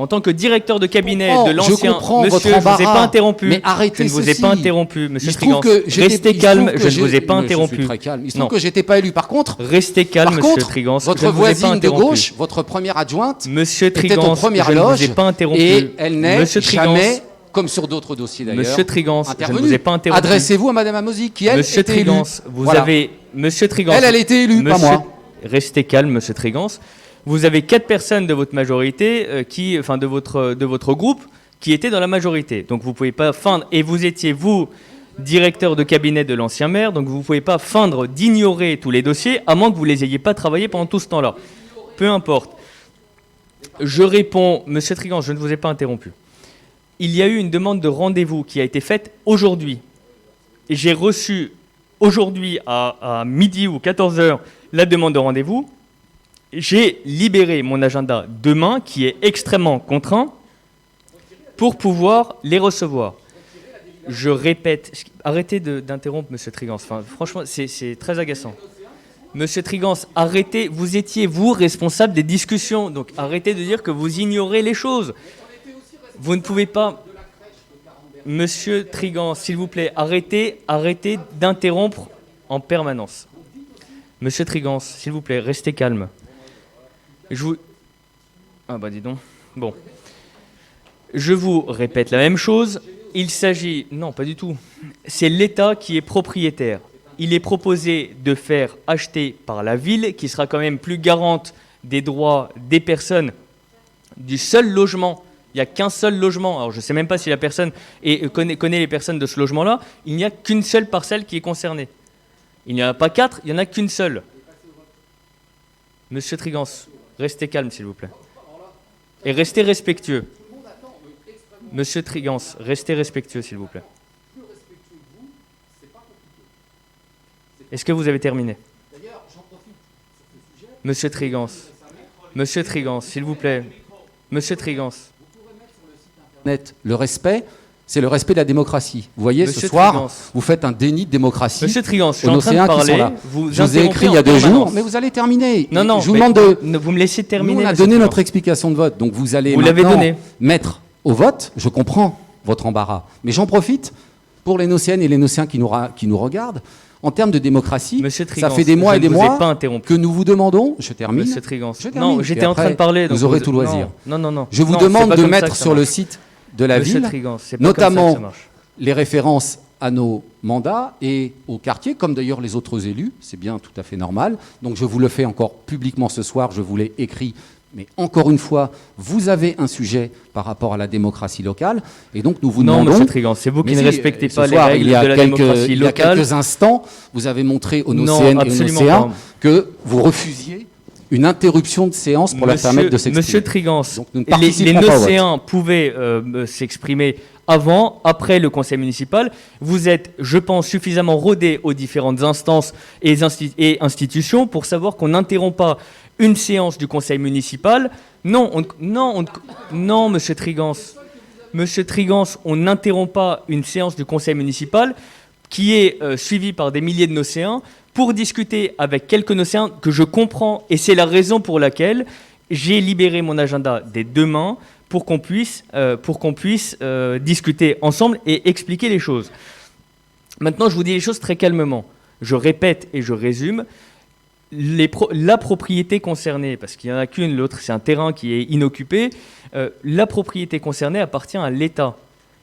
tant que directeur de cabinet de l'ancien... Monsieur, je ne vous ai pas interrompu. Mais arrêtez je ne vous ai pas interrompu, monsieur Trigance. Restez calme, je ne vous ai pas interrompu. Je suis très calme. Il se trouve que je n'étais pas élu. Par contre... Restez calme, monsieur Trigance. Votre voisine de gauche, votre première adjointe, monsieur Trigance, était en première loge, je ne vous ai pas interrompu. Et elle n'est jamais... comme sur d'autres dossiers d'ailleurs. Monsieur Trigance, je ne vous ai pas interrompu. Adressez-vous à Madame Amosi, qui elle Monsieur était Trigance, élue. vous avez... Monsieur Trigance... Elle a été élue, pas moi. Restez calme, monsieur Trigance. Vous avez 4 personnes de votre majorité, de votre groupe, qui étaient dans la majorité. Donc vous ne pouvez pas feindre... Et vous étiez, vous, directeur de cabinet de l'ancien maire, donc vous ne pouvez pas feindre d'ignorer tous les dossiers, à moins que vous ne les ayez pas travaillés pendant tout ce temps-là. Peu importe. Je réponds... Monsieur Trigance, je ne vous ai pas interrompu. Il y a eu une demande de rendez-vous qui a été faite aujourd'hui. Et j'ai reçu aujourd'hui à midi ou 14h la demande de rendez-vous. J'ai libéré mon agenda demain, qui est extrêmement contraint, pour pouvoir les recevoir. Je répète, arrêtez d'interrompre monsieur Trigance. Enfin, franchement, c'est très agaçant. Monsieur Trigance, arrêtez, vous étiez, vous, responsable des discussions. Donc arrêtez de dire que vous ignorez les choses. Vous ne pouvez pas... Monsieur Trigance, s'il vous plaît, arrêtez d'interrompre en permanence. Monsieur Trigance, s'il vous plaît, restez calme. Ah bah dis donc. Bon. Je vous répète la même chose. Il s'agit... Non, pas du tout. C'est l'État qui est propriétaire. Il est proposé de faire acheter par la ville, qui sera quand même plus garante des droits des personnes, du seul logement. Il n'y a qu'un seul logement. Alors je ne sais même pas si la personne connaît les personnes de ce logement-là. Il n'y a qu'une seule parcelle qui est concernée. Il n'y en a pas 4, il n'y en a qu'une seule. Monsieur Trigance, restez calme, s'il vous plaît. Et restez respectueux. Monsieur Trigance, restez respectueux, s'il vous plaît. Est-ce que vous avez terminé? Monsieur Trigance. Monsieur Trigance, s'il vous plaît. Monsieur Trigance. Le respect, c'est le respect de la démocratie. Vous voyez, Monsieur ce soir, Trigance. vous faites un déni de démocratie. Monsieur Trigance, je suis aux en train de Océans qui sont parler. là. Vous Je vous ai écrit il y a 2 jours, mais vous allez terminer. Non, non, je vous mais demande de... vous me laissez terminer. Nous, on a monsieur donné Trigance. notre explication de vote, donc vous allez Vous l'avez maintenant donné. mettre au vote. Je comprends votre embarras, mais j'en profite pour les Nocéennes et les Nocéens qui nous regardent. En termes de démocratie, Monsieur ça Trigance, fait des mois je et des ne vous ai mois pas interrompu. que nous vous demandons. Je termine. Monsieur Trigance. Je termine. Non, Et j'étais en train de après, parler. Vous aurez tout loisir. Non, non, non. Je vous Non, c'est demande pas de comme ça mettre que ça sur le marche. site de la Monsieur ville, Trigance, c'est pas comme ça que notamment ça marche. les références à nos mandats et au quartier, comme d'ailleurs les autres élus. C'est bien, tout à fait normal. Donc je vous le fais encore publiquement ce soir. Je vous l'ai écrit. Mais encore une fois, vous avez un sujet par rapport à la démocratie locale. Et donc nous vous Non, demandons... monsieur Trigance, c'est vous qui Mais ne si, respectez ce pas les soir, règles il y a de la démocratie il y a locale. quelques instants, vous avez montré aux Non, Nocéennes et aux absolument Nocéens pas. que vous refusiez une interruption de séance pour leur permettre de s'exprimer. Monsieur Trigance, Donc, nous ne les participerons pas au vote. Nocéens pouvaient s'exprimer avant, après le conseil municipal. Vous êtes, je pense, suffisamment rodé aux différentes instances et institutions pour savoir qu'on n'interrompt pas une séance du conseil municipal. Non, non, monsieur Trigance. Monsieur Trigance, on n'interrompt pas une séance du conseil municipal qui est suivie par des milliers de Nocéens pour discuter avec quelques Nocéens que je comprends, et c'est la raison pour laquelle j'ai libéré mon agenda dès demain pour qu'on puisse discuter ensemble et expliquer les choses. Maintenant, je vous dis les choses très calmement. Je répète et je résume. La propriété concernée, parce qu'il n'y en a qu'une, l'autre c'est un terrain qui est inoccupé, la propriété concernée appartient à l'État.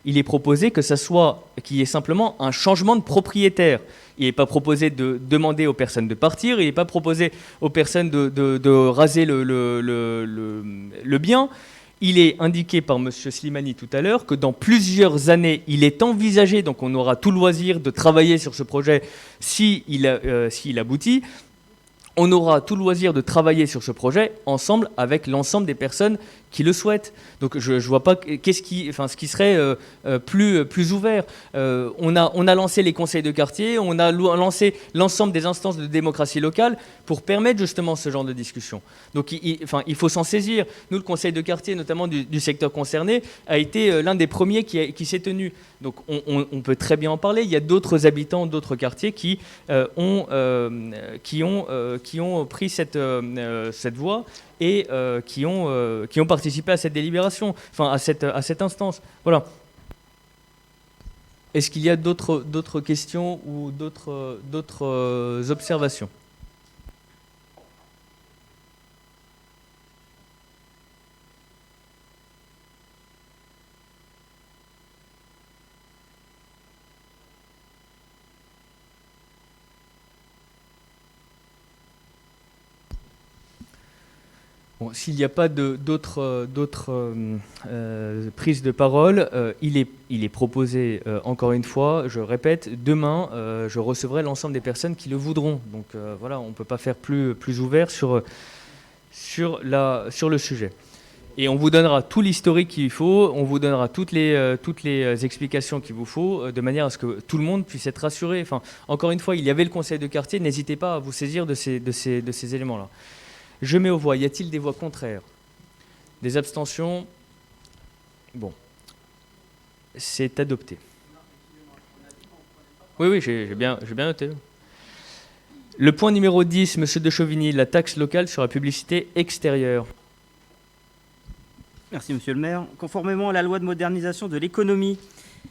Il est proposé que ça soit, qu'il y ait simplement un changement de propriétaire. Il n'est pas proposé de demander aux personnes de partir, il n'est pas proposé aux personnes de raser le bien. Il est indiqué par M. Slimani tout à l'heure que dans plusieurs années, il est envisagé, donc on aura tout loisir de travailler sur ce projet s'il aboutit, on aura tout loisir de travailler sur ce projet ensemble avec l'ensemble des personnes qui le souhaitent. Donc je ne vois pas ce qui serait plus ouvert. On a lancé les conseils de quartier, on a lancé l'ensemble des instances de démocratie locale pour permettre justement ce genre de discussion. Donc il faut s'en saisir. Nous, le conseil de quartier, notamment du secteur concerné, a été l'un des premiers qui s'est tenu. Donc on peut très bien en parler. Il y a d'autres habitants d'autres quartiers qui ont pris cette voie et qui ont participé à cette délibération, enfin à cette instance. Voilà. Est-ce qu'il y a d'autres questions ou d'autres observations ? Bon, s'il n'y a pas d'autres prises de parole, il est proposé, encore une fois, je répète, demain, je recevrai l'ensemble des personnes qui le voudront. Donc voilà, on ne peut pas faire plus ouvert sur le sujet. Et on vous donnera tout l'historique qu'il faut, on vous donnera toutes les explications qu'il vous faut, de manière à ce que tout le monde puisse être rassuré. Enfin, encore une fois, il y avait le conseil de quartier, n'hésitez pas à vous saisir de ces éléments-là. Je mets aux voix. Y a-t-il des voix contraires? Des abstentions? Bon. C'est adopté. Oui, j'ai bien noté. Le point numéro 10, M. de Chauvigny, la taxe locale sur la publicité extérieure. Merci, monsieur le maire. Conformément à la loi de modernisation de l'économie,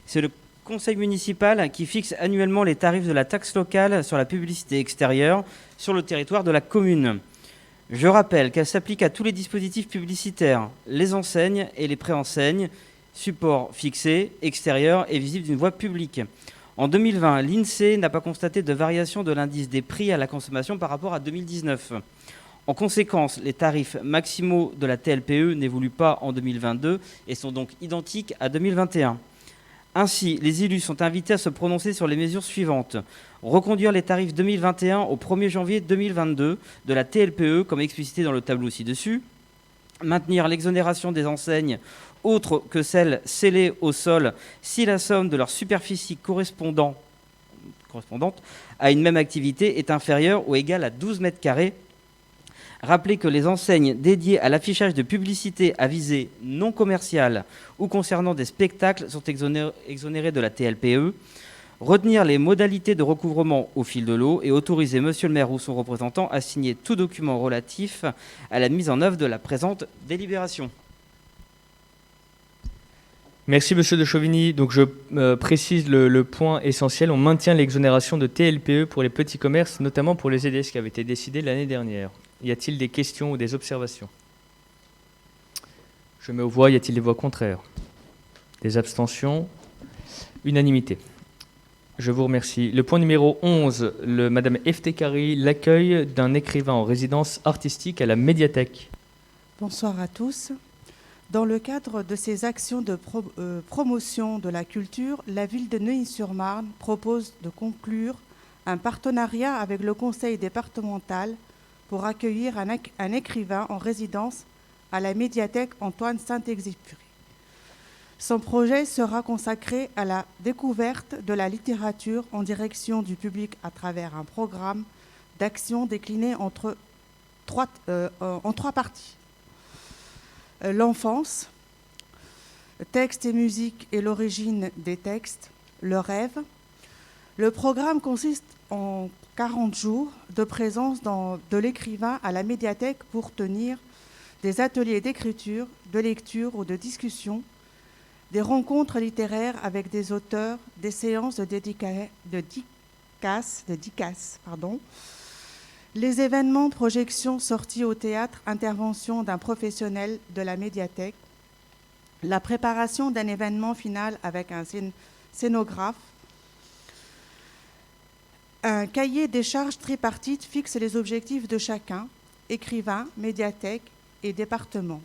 c'est le conseil municipal qui fixe annuellement les tarifs de la taxe locale sur la publicité extérieure sur le territoire de la commune. Je rappelle qu'elle s'applique à tous les dispositifs publicitaires, les enseignes et les préenseignes, supports fixés, extérieurs et visibles d'une voie publique. En 2020, l'INSEE n'a pas constaté de variation de l'indice des prix à la consommation par rapport à 2019. En conséquence, les tarifs maximaux de la TLPE n'évoluent pas en 2022 et sont donc identiques à 2021. Ainsi, les élus sont invités à se prononcer sur les mesures suivantes. Reconduire les tarifs 2021 au 1er janvier 2022 de la TLPE, comme explicité dans le tableau ci-dessus. Maintenir l'exonération des enseignes autres que celles scellées au sol si la somme de leur superficie correspondant, correspondante à une même activité est inférieure ou égale à 12 mètres carrés. Rappelez que les enseignes dédiées à l'affichage de publicité à visée non commerciale ou concernant des spectacles sont exonérées de la TLPE. Retenir les modalités de recouvrement au fil de l'eau et autoriser monsieur le maire ou son représentant à signer tout document relatif à la mise en œuvre de la présente délibération. Merci Monsieur de Chauvigny. Donc je précise le point essentiel. On maintient l'exonération de TLPE pour les petits commerces, notamment pour les EDS qui avait été décidé l'année dernière. Y a-t-il des questions ou des observations? Je mets aux voix. Y a-t-il des voix contraires? Des abstentions? Unanimité. Je vous remercie. Le point numéro 11, Madame Eftekari, l'accueil d'un écrivain en résidence artistique à la médiathèque. Bonsoir à tous. Dans le cadre de ses actions de promotion de la culture, la ville de Neuilly-sur-Marne propose de conclure un partenariat avec le conseil départemental pour accueillir un écrivain en résidence à la médiathèque Antoine Saint-Exupéry. Son projet sera consacré à la découverte de la littérature en direction du public à travers un programme d'action décliné en trois parties. L'enfance, texte et musique et l'origine des textes, le rêve. Le programme consiste en 40 jours de présence de l'écrivain à la médiathèque pour tenir des ateliers d'écriture, de lecture ou de discussion, des rencontres littéraires avec des auteurs, des séances de dédicaces, les événements, projections, sorties au théâtre, intervention d'un professionnel de la médiathèque, la préparation d'un événement final avec un scénographe. Un cahier des charges tripartite fixe les objectifs de chacun, écrivain, médiathèque et département.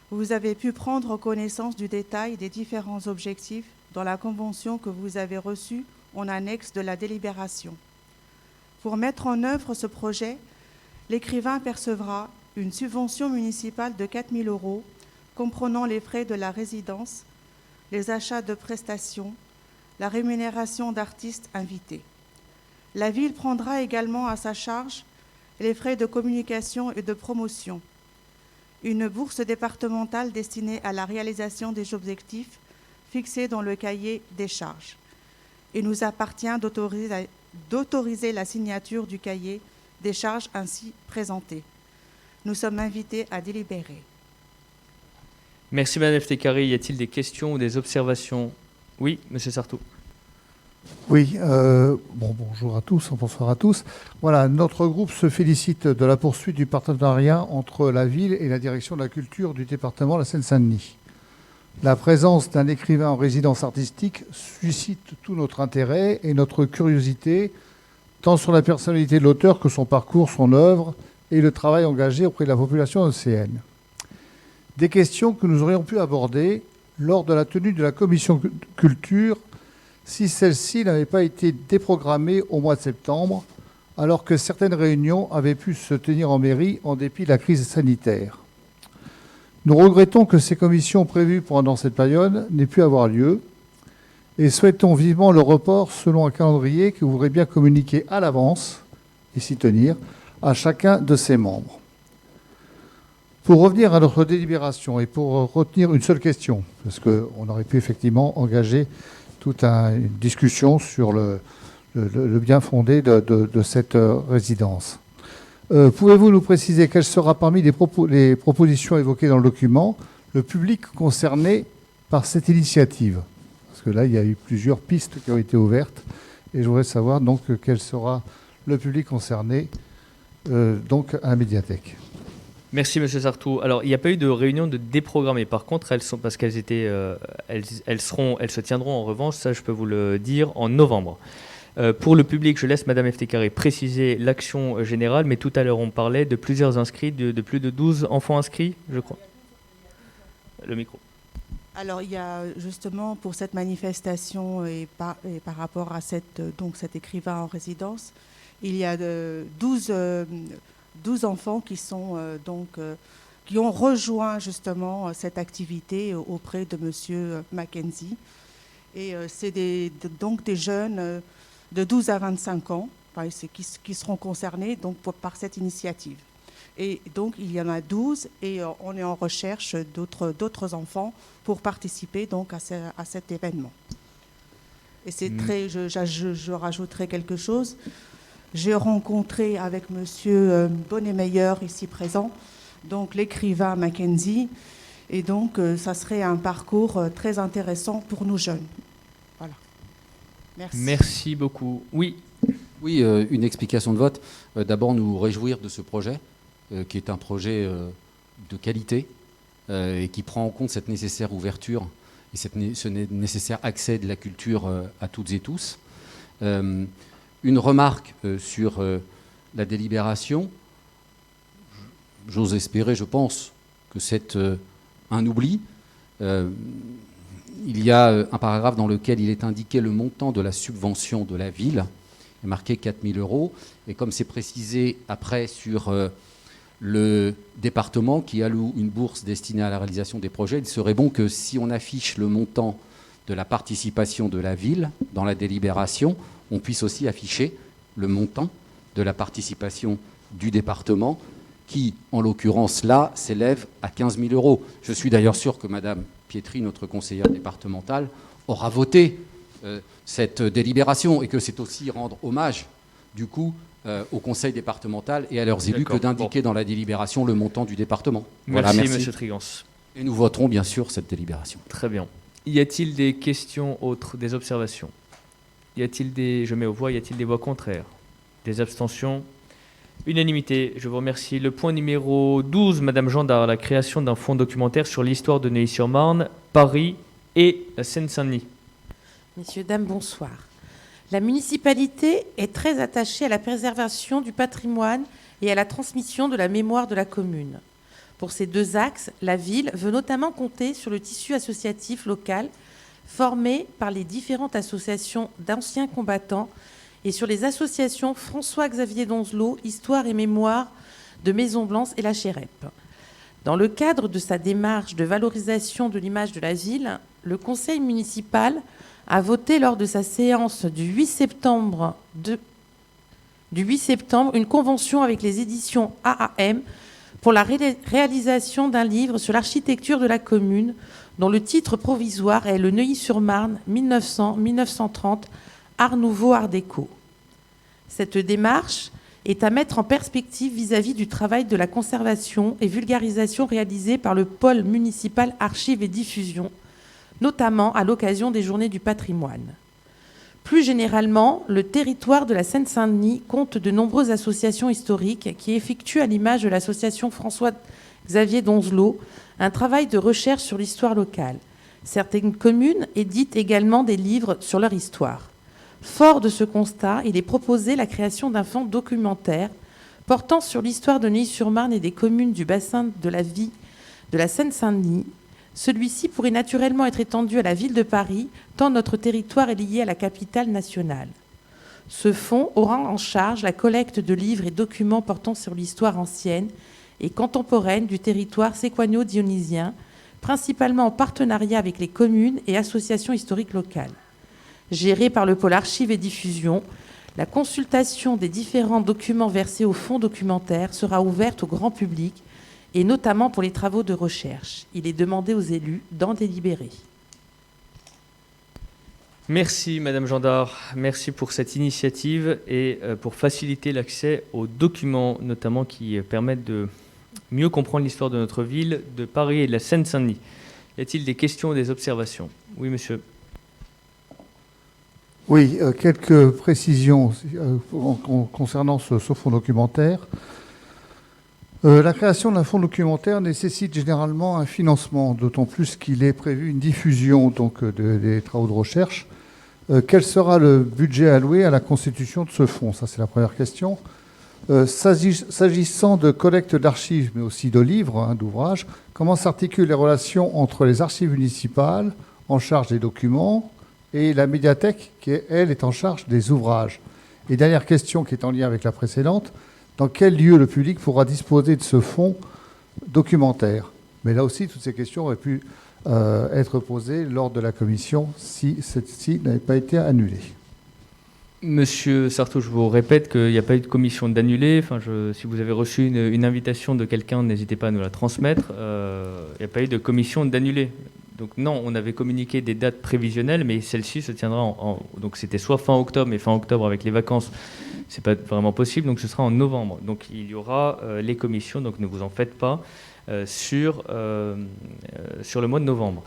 Vous avez pu prendre connaissance du détail des différents objectifs dans la convention que vous avez reçue en annexe de la délibération. Pour mettre en œuvre ce projet, l'écrivain percevra une subvention municipale de 4 000 €, comprenant les frais de la résidence, les achats de prestations, la rémunération d'artistes invités. La ville prendra également à sa charge les frais de communication et de promotion. Une bourse départementale destinée à la réalisation des objectifs fixés dans le cahier des charges. Il nous appartient d'autoriser la signature du cahier des charges ainsi présenté. Nous sommes invités à délibérer. Merci Madame Eftekari. Y a-t-il des questions ou des observations? Oui, Monsieur Sartou. Oui, bonjour à tous, bonsoir à tous. Voilà, notre groupe se félicite de la poursuite du partenariat entre la ville et la direction de la culture du département de la Seine-Saint-Denis. La présence d'un écrivain en résidence artistique suscite tout notre intérêt et notre curiosité, tant sur la personnalité de l'auteur que son parcours, son œuvre et le travail engagé auprès de la population océane. Des questions que nous aurions pu aborder lors de la tenue de la commission culture si celle-ci n'avait pas été déprogrammée au mois de septembre, alors que certaines réunions avaient pu se tenir en mairie en dépit de la crise sanitaire. Nous regrettons que ces commissions prévues pendant cette période n'aient pu avoir lieu et souhaitons vivement le report selon un calendrier que vous voudrez bien communiquer à l'avance et s'y tenir à chacun de ses membres. Pour revenir à notre délibération et pour retenir une seule question, parce qu'on aurait pu effectivement engager toute une discussion sur le bien fondé de cette résidence. Pouvez-vous nous préciser quelle sera parmi les propositions évoquées dans le document le public concerné par cette initiative? Parce que là, il y a eu plusieurs pistes qui ont été ouvertes et je voudrais savoir donc quel sera le public concerné donc à la médiathèque. Merci Monsieur Sartou. Alors, il n'y a pas eu de réunion de déprogrammée. Par contre, elles sont parce qu'elles étaient, elles se tiendront en revanche. Ça, je peux vous le dire en novembre. Pour le public, je laisse Madame Eftekari préciser l'action générale, mais tout à l'heure, on parlait de plusieurs inscrits, de plus de 12 enfants inscrits, je crois. Le micro. Alors, il y a justement pour cette manifestation et par rapport à cet écrivain en résidence, il y a 12 enfants qui sont qui ont rejoint justement cette activité auprès de Monsieur Mackenzie. Et c'est donc des jeunes de 12 à 25 ans qui seront concernés donc, par cette initiative. Et donc, il y en a 12 et on est en recherche d'autres enfants pour participer donc, à cet événement. Et c'est très, je rajouterai quelque chose. J'ai rencontré avec monsieur Bonnet-Meyer, ici présent, donc l'écrivain Mackenzie. Et donc, ça serait un parcours très intéressant pour nous jeunes. Voilà. Merci. Merci beaucoup. Oui. Oui, une explication de vote. D'abord, nous réjouir de ce projet, qui est un projet de qualité et qui prend en compte cette nécessaire ouverture et ce nécessaire accès de la culture à toutes et tous. Une remarque sur la délibération. J'ose espérer, je pense, que c'est un oubli. Il y a un paragraphe dans lequel il est indiqué le montant de la subvention de la ville, il est marqué 4 000 €, et comme c'est précisé après sur le département qui alloue une bourse destinée à la réalisation des projets, il serait bon que si on affiche le montant de la participation de la ville dans la délibération, on puisse aussi afficher le montant de la participation du département qui, en l'occurrence là, s'élève à 15 000 €. Je suis d'ailleurs sûr que Madame Pietri, notre conseillère départementale, aura voté cette délibération et que c'est aussi rendre hommage, du coup, au conseil départemental et à leurs élus que d'indiquer dans la délibération le montant du département. Merci, voilà, Monsieur Trigance. Et nous voterons bien sûr cette délibération. Très bien. Y a-t-il des questions autres, des observations? Y a-t-il des... Je mets aux voix, y a-t-il des voix contraires? Des abstentions? Unanimité, je vous remercie. Le point numéro 12, Madame Gendard, la création d'un fonds documentaire sur l'histoire de Neuilly-sur-Marne, Paris et la Seine-Saint-Denis. Messieurs, dames, bonsoir. La municipalité est très attachée à la préservation du patrimoine et à la transmission de la mémoire de la commune. Pour ces deux axes, la ville veut notamment compter sur le tissu associatif local formé par les différentes associations d'anciens combattants et sur les associations François-Xavier Donzelot, Histoire et Mémoire de Maison-Blanche et la Chérep. Dans le cadre de sa démarche de valorisation de l'image de la ville, le conseil municipal a voté lors de sa séance du 8 septembre une convention avec les éditions AAM pour la réalisation d'un livre sur l'architecture de la commune dont le titre provisoire est le Neuilly-sur-Marne 1900-1930, Art Nouveau, Art Déco. Cette démarche est à mettre en perspective vis-à-vis du travail de la conservation et vulgarisation réalisé par le pôle municipal Archives et Diffusion, notamment à l'occasion des Journées du patrimoine. Plus généralement, le territoire de la Seine-Saint-Denis compte de nombreuses associations historiques qui effectuent, à l'image de l'association François-Xavier Donzelot, un travail de recherche sur l'histoire locale. Certaines communes éditent également des livres sur leur histoire. Fort de ce constat, il est proposé la création d'un fonds documentaire portant sur l'histoire de Neuilly-sur-Marne et des communes du bassin de la vie de la Seine-Saint-Denis. Celui-ci pourrait naturellement être étendu à la ville de Paris, tant notre territoire est lié à la capitale nationale. Ce fonds aura en charge la collecte de livres et documents portant sur l'histoire ancienne et contemporaine du territoire séquano-dionysien, principalement en partenariat avec les communes et associations historiques locales. Géré par le pôle Archives et Diffusion, la consultation des différents documents versés au fonds documentaire sera ouverte au grand public et notamment pour les travaux de recherche. Il est demandé aux élus d'en délibérer. Merci Madame Gendard, merci pour cette initiative et pour faciliter l'accès aux documents, notamment qui permettent de mieux comprendre l'histoire de notre ville, de Paris et de la Seine-Saint-Denis. Y a-t-il des questions ou des observations? Oui, monsieur. Oui, quelques précisions concernant ce fonds documentaire. La création d'un fonds documentaire nécessite généralement un financement, d'autant plus qu'il est prévu une diffusion donc, des travaux de recherche. Quel sera le budget alloué à la constitution de ce fonds? Ça, c'est la première question. S'agissant de collecte d'archives, mais aussi de livres, d'ouvrages, comment s'articulent les relations entre les archives municipales, en charge des documents, et la médiathèque, qui, elle, est en charge des ouvrages? Et dernière question qui est en lien avec la précédente, dans quel lieu le public pourra disposer de ce fonds documentaire? Mais là aussi, toutes ces questions auraient pu être posées lors de la commission si celle-ci n'avait pas été annulée. Monsieur Sarto, je vous répète qu'il n'y a pas eu de commission d'annuler. Enfin, si vous avez reçu une invitation de quelqu'un, n'hésitez pas à nous la transmettre. Il n'y a pas eu de commission d'annuler. Donc non, on avait communiqué des dates prévisionnelles, mais celle-ci se tiendra donc c'était soit fin octobre, mais fin octobre avec les vacances, c'est pas vraiment possible. Donc ce sera en novembre. Donc il y aura les commissions. Donc ne vous en faites pas sur le mois de novembre.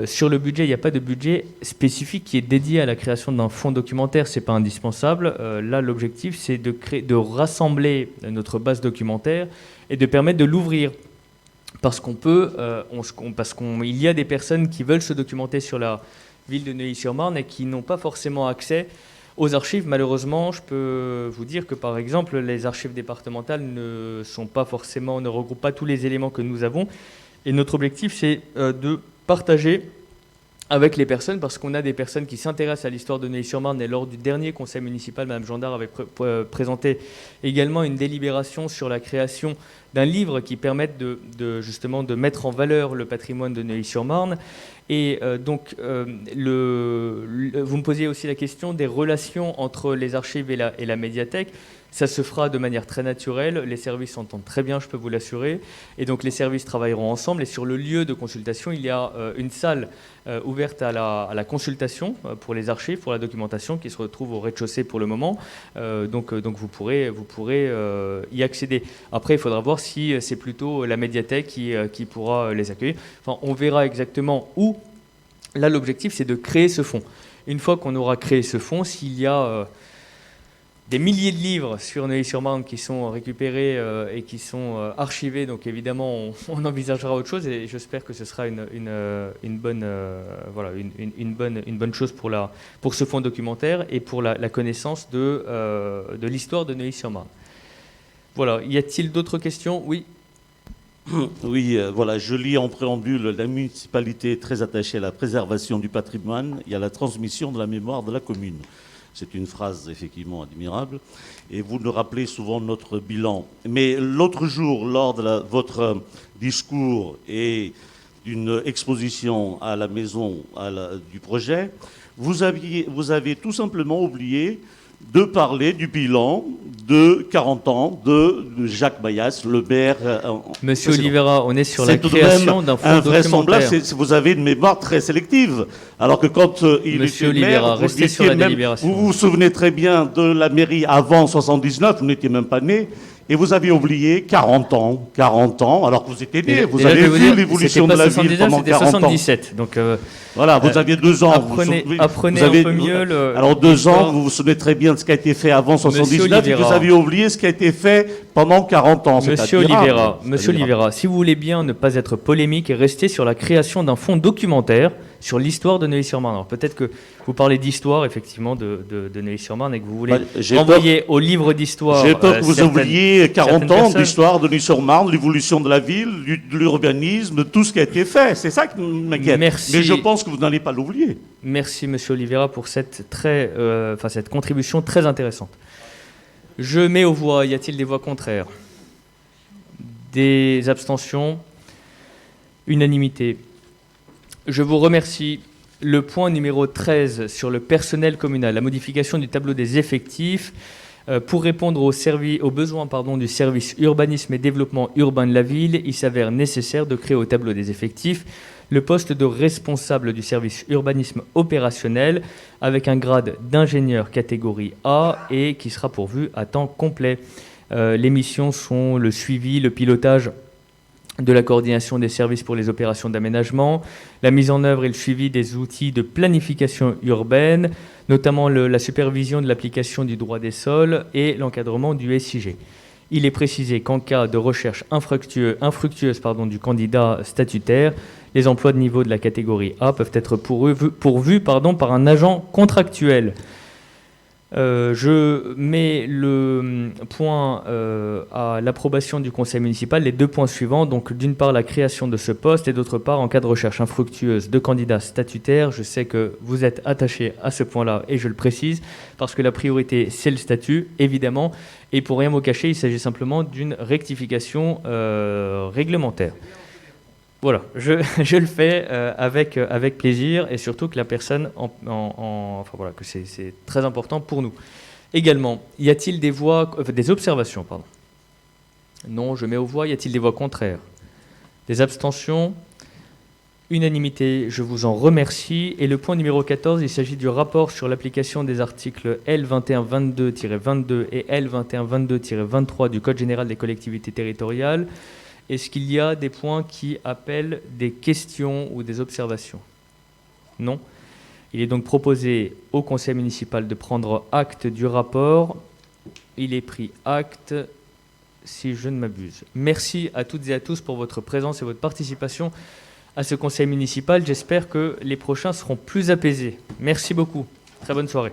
Sur le budget, il n'y a pas de budget spécifique qui est dédié à la création d'un fonds documentaire, ce n'est pas indispensable. Là, l'objectif, c'est de rassembler notre base documentaire et de permettre de l'ouvrir. Parce qu'il y a des personnes qui veulent se documenter sur la ville de Neuilly-sur-Marne et qui n'ont pas forcément accès aux archives. Malheureusement, je peux vous dire que, par exemple, les archives départementales ne regroupent pas tous les éléments que nous avons. Et notre objectif, c'est de partager avec les personnes, parce qu'on a des personnes qui s'intéressent à l'histoire de Neuilly-sur-Marne, et lors du dernier conseil municipal, Mme Gendard avait présenté également une délibération sur la création d'un livre qui permette justement de mettre en valeur le patrimoine de Neuilly-sur-Marne. Et vous me posiez aussi la question des relations entre les archives et la médiathèque. Ça se fera de manière très naturelle. Les services s'entendent très bien, je peux vous l'assurer. Et donc les services travailleront ensemble. Et sur le lieu de consultation, il y a une salle ouverte à la consultation pour les archives, pour la documentation, qui se retrouve au rez-de-chaussée pour le moment. Donc vous pourrez y accéder. Après, il faudra voir si c'est plutôt la médiathèque qui pourra les accueillir. Enfin, on verra exactement où. Là, l'objectif, c'est de créer ce fonds. Une fois qu'on aura créé ce fonds, s'il y a des milliers de livres sur Neuilly-sur-Marne qui sont récupérés et qui sont archivés, donc évidemment, on envisagera autre chose, et j'espère que ce sera une bonne chose pour ce fonds documentaire et pour la connaissance de l'histoire de Neuilly-sur-Marne. Voilà. Y a-t-il d'autres questions? Oui. Oui, voilà, je lis en préambule: la municipalité est très attachée à la préservation du patrimoine et à la transmission de la mémoire de la commune. C'est une phrase effectivement admirable. Et vous nous rappelez souvent notre bilan. Mais l'autre jour, lors de votre discours et d'une exposition à la maison du projet, vous avez tout simplement oublié de parler du bilan de 40 ans de Jacques Mayas, le maire. Monsieur Oliveira, on est sur la création d'un fonds documentaire. Vous avez une mémoire très sélective. Alors que quand il était maire, vous vous souvenez très bien de la mairie avant 79, vous n'étiez même pas né. Et vous avez oublié 40 ans, alors que vous étiez né. Vous avez vu l'évolution de la ville pendant 40 ans. 77, donc voilà, vous aviez 2 ans. Apprenez vous avez, un peu mieux le... Alors 2 ans, vous vous souvenez très bien de ce qui a été fait avant 79, et vous avez oublié ce qui a été fait pendant 40 ans. Monsieur Oliveira, si vous voulez bien ne pas être polémique et rester sur la création d'un fonds documentaire sur l'histoire de Neuilly-sur-Marne. Alors peut-être que vous parlez d'histoire, effectivement, de Neuilly-sur-Marne, et que vous voulez envoyer au livre d'histoire... J'ai peur que vous oubliez 40 ans d'histoire de Neuilly-sur-Marne, l'évolution de la ville, de l'urbanisme, de tout ce qui a été fait. C'est ça qui m'inquiète. Mais je pense que vous n'allez pas l'oublier. Merci, monsieur Oliveira, pour cette contribution très intéressante. Je mets aux voix. Y a-t-il des voix contraires? Des abstentions? Unanimité. Je vous remercie. Le point numéro 13 sur le personnel communal, la modification du tableau des effectifs pour répondre aux besoins du service urbanisme et développement urbain de la ville, il s'avère nécessaire de créer au tableau des effectifs le poste de responsable du service urbanisme opérationnel avec un grade d'ingénieur catégorie A et qui sera pourvu à temps complet. Les missions sont le suivi, le pilotage de la coordination des services pour les opérations d'aménagement, la mise en œuvre et le suivi des outils de planification urbaine, notamment la supervision de l'application du droit des sols et l'encadrement du SIG. Il est précisé qu'en cas de recherche infructueuse du candidat statutaire, les emplois de niveau de la catégorie A peuvent être pourvus par un agent contractuel. Je mets le point à l'approbation du conseil municipal, les 2 points suivants. Donc, d'une part, la création de ce poste et d'autre part, en cas de recherche infructueuse de candidats statutaires. Je sais que vous êtes attachés à ce point-là et je le précise parce que la priorité, c'est le statut, évidemment. Et pour rien vous cacher, il s'agit simplement d'une rectification réglementaire. Voilà, je le fais avec plaisir et surtout que la personne, enfin voilà, que c'est très important pour nous. Également, y a-t-il des observations, pardon? Non, je mets aux voix. Y a-t-il des voix contraires? Des abstentions? Unanimité, je vous en remercie. Et le point numéro 14, il s'agit du rapport sur l'application des articles L2122-22 et L2122-23 du Code général des collectivités territoriales. Est-ce qu'il y a des points qui appellent des questions ou des observations? Non. Il est donc proposé au conseil municipal de prendre acte du rapport. Il est pris acte, si je ne m'abuse. Merci à toutes et à tous pour votre présence et votre participation à ce conseil municipal. J'espère que les prochains seront plus apaisés. Merci beaucoup. Très bonne soirée.